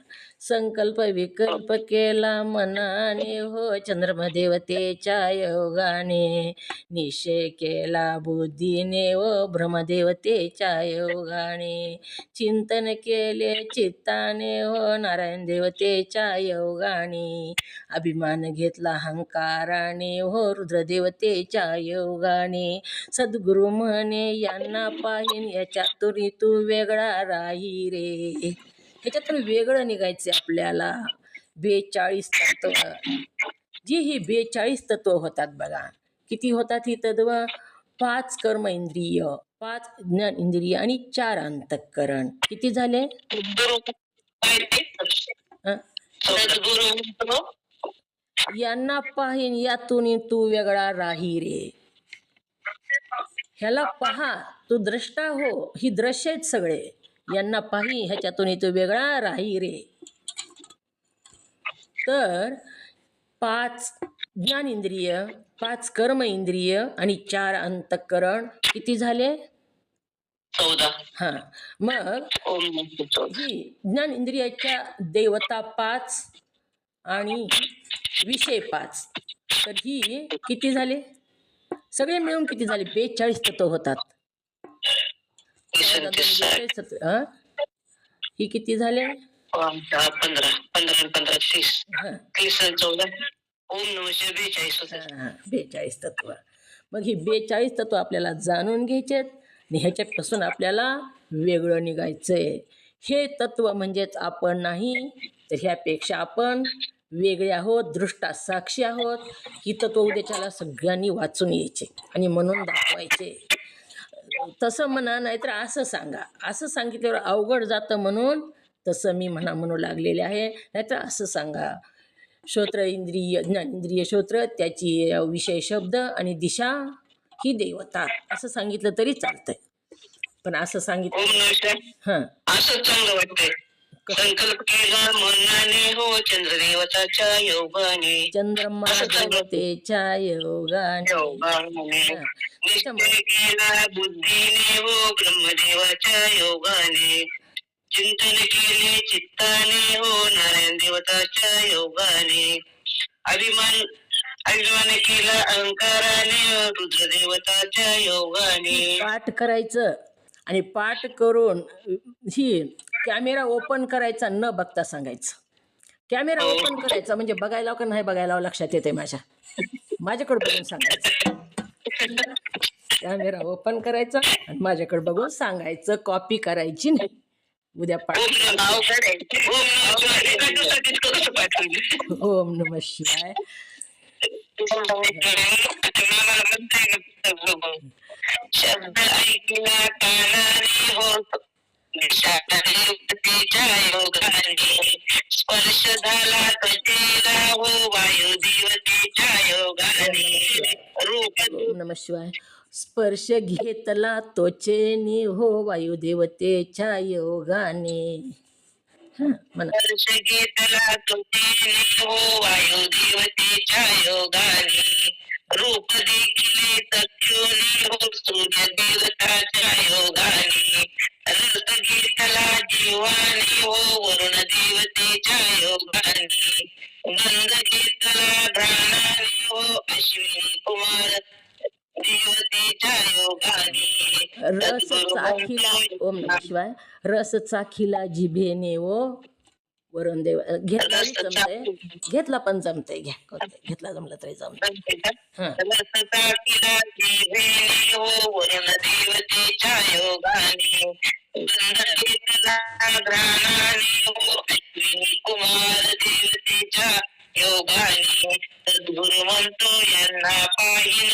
Speaker 1: संकल्प विकल्प केला मनाने, हो चंद्रमदेवतेच्या योगाने, निश्चय केला बुद्धीने, व ब्रह्मदेवतेच्या योगाने, चिंतन केले चित्ताने, हो नारायण देवतेच्या योगाने, अभिमान घेतला अहंकाराने, हो रुद्रदेवतेच्या योगाने, सद्गुरु म्हणे यांना पाहीन, याच्यातून तू वेगळा राही रे. ह्याच्यातून वेगळं निघायचं आपल्याला. 42 तत्व, जी ही 42 तत्व होतात बघा. किती होतात ही तत्व? 5 कर्म इंद्रिय, 5 ज्ञान इंद्रिय, आणि 4 अंतःकरण. किती झाले? यांना पाहीन, यातून तू वेगळा राही रे. ह्याला पहा, तू द्रष्टा हो. ही दृश्य आहेत सगळे. यांना पाही, ह्याच्यातून तो वेगळा राही रे. तर 5 ज्ञान इंद्रिय, 5 कर्म इंद्रिय, आणि 4 अंतःकरण किती झाले?
Speaker 2: 14.
Speaker 1: हां. मग
Speaker 2: ओम नमः 14.
Speaker 1: ही ज्ञानेंद्रियाच्या देवता 5 आणि विषय 5. तर ही किती झाले? सगळे मिळून किती झाले? 42 तत्व होतात. 14
Speaker 2: 29,
Speaker 1: 42 तत्व. ही किती झाले?
Speaker 2: 15, 15 आणि 15 30.
Speaker 1: हां.
Speaker 2: 30 आणि 14. ओम नमः शिवाय 42 होतात.
Speaker 1: 42 तत्व. मग ही 42 तत्व आपल्याला जाणून घ्यायचेत आणि ह्याच्यापासून आपल्याला वेगळं निघायचंय. हे तत्व म्हणजेच आपण नाही, तर ह्यापेक्षा आपण वेगळे आहोत, दृष्टा साक्षी आहोत. ही तत्व उद्याच्याला सगळ्यांनी वाचून यायचे आणि म्हणून दाखवायचे. तसं म्हणा, नाहीतर असं सांगा. असं सांगितल्यावर अवघड जातं म्हणून तसं मी म्हणू लागलेले आहे. नाहीतर असं सांगा. श्रोत्र इंद्रिय, ज्ञानेंद्रिय श्रोत्र, त्याची विषय शब्द आणि दिशा ही देवता, असं सांगितलं तरी चालतंय. पण असं
Speaker 2: ओम
Speaker 1: सांगितलं
Speaker 2: नमः शिवाय
Speaker 1: हां
Speaker 2: असं चांगलं वाटतंय. संकल्प केला मनाने हो चंद्रदेवताच्या योगाने.
Speaker 1: चंद्रमा देवतेच्या योगाने.
Speaker 2: योगाने.
Speaker 1: हां.
Speaker 2: निश्चय केला बुद्धीने हो ब्रह्मदेवाच्या योगाने. चिंतन केले चित्ताने हो नारायण देवताच्या योगाने. अभिमान केला अहंकाराने रुद्रदेवताच्या योगाने.
Speaker 1: पाठ करायचं आणि पाठ करून ही कॅमेरा ओपन करायचा, न बघता सांगायचं. कॅमेरा ओपन करायचा म्हणजे बघायला का नाही बघायला लक्षात येते माझ्याकडे बघून सांगायचं. कॅमेरा ओपन करायचा आणि माझ्याकडे बघून सांगायचं. कॉपी करायची नाही. उद्या पाठ. ओम नमः शिवाय.
Speaker 2: शब्द ऐकला कानाने हो देवतेच्या योगाने. स्पर्श झाला त्वचेला हो वायुदेवतेच्या योगाने. रूप.
Speaker 1: ओम नमः शिवाय. स्पर्श घेतला त्वचेने हो वायुदेवतेच्या योगाने.
Speaker 2: स्पर्श घेतला त्वचेने हो वायुदेवतेच्या योगाने. रूप देखील चक्षुने हो सूर्यदेवताच्या योगाने. रस घेतला जीवाने हो वरुण देवतेच्या योगाने. गंध घेतला घ्राणाने हो अश्विनी कुमार देवतेच्या योगाने.
Speaker 1: रस चाखिला. ओम नमः शिवाय. रस चाखिला जिभेने ओ वरुण देव. घेतला जमतंय, घेतला पण जमतंय. घेतला जमलं तरी जमतंय.
Speaker 2: रस चाखिला जिभेने हो वरुण देवतेच्या योगाने. गंध घेतला घ्राणाने हो अश्विनी कुमार देवतेच्या योगाने. सद्गुरु म्हणतो यांना पाहिन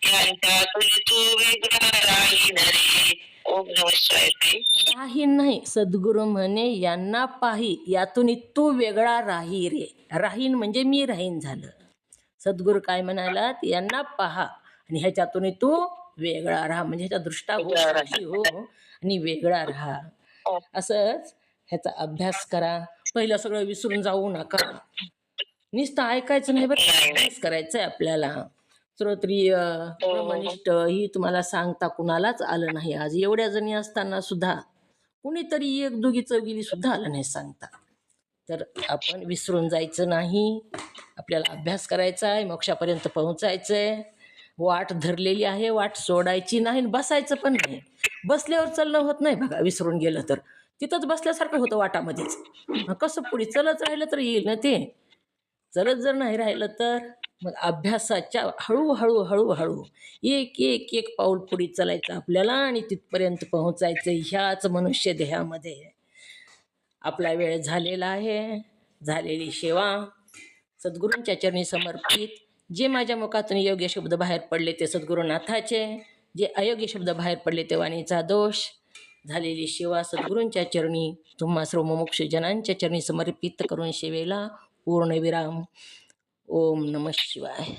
Speaker 2: यांच्यातून तू वेगळा राहीन रे. ओम नमः शिवाय.
Speaker 1: राहीन नाही, सद्गुरु म्हणे यांना पाही यातून तू वेगळा राही रे. राहीन म्हणजे मी राहीन झालं. सद्गुरु काय म्हणालात? यांना पहा आणि ह्याच्यातून तू वेगळा राहा, म्हणजे ह्याच्या दृष्टा हो, साक्षी हो आणि वेगळा राहा. असंच ह्याचा अभ्यास करा. पहिलं सगळं विसरून जाऊ नका. नुसतं ऐकायचं नाही, बरं अभ्यास करायचंय आपल्याला. श्रोत्रिय ब्रह्मनिष्ठ ही तुम्हाला सांगता कुणालाच आलं नाही. आज एवढ्या जणी असताना सुद्धा कुणीतरी एक दुगी चौघीली सुद्धा आलं नाही सांगता. तर आपण विसरून जायचं नाही. आपल्याला अभ्यास करायचा आहे, मोक्षापर्यंत पोहोचायचंय. वाट धरलेली आहे, वाट सोडायची नाही, बसायचं पण नाही. बसल्यावर चालणं होत नाही बघा, विसरून गेलं तर. तिथंच बसल्यासारखं होतं वाटामध्येच. कसं पुढे चलत राहिलं तर येईल ना ते. चलत जर नाही राहिलं तर मग अभ्यासाच्या हळूहळू हळूहळू एक एक एक पाऊल पुढे चालायचं आपल्याला आणि तिथपर्यंत पोहोचायचं. ह्याच मनुष्य देहामध्ये आपला वेळ झालेला आहे. झालेली सेवा सद्गुरूंच्या चरणी समर्पित. जे माझ्या मुखातून योग्य शब्द बाहेर पडले ते सद्गुरुनाथाचे, जे अयोग्य शब्द बाहेर पडले ते वाणीचा दोष. झालेली सेवा सद्गुरूंच्या चरणी तुम्हा सर्व मुमुक्ष जनांच्या चरणी समर्पित करून सेवेला पूर्णविराम. ओम नमः शिवाय.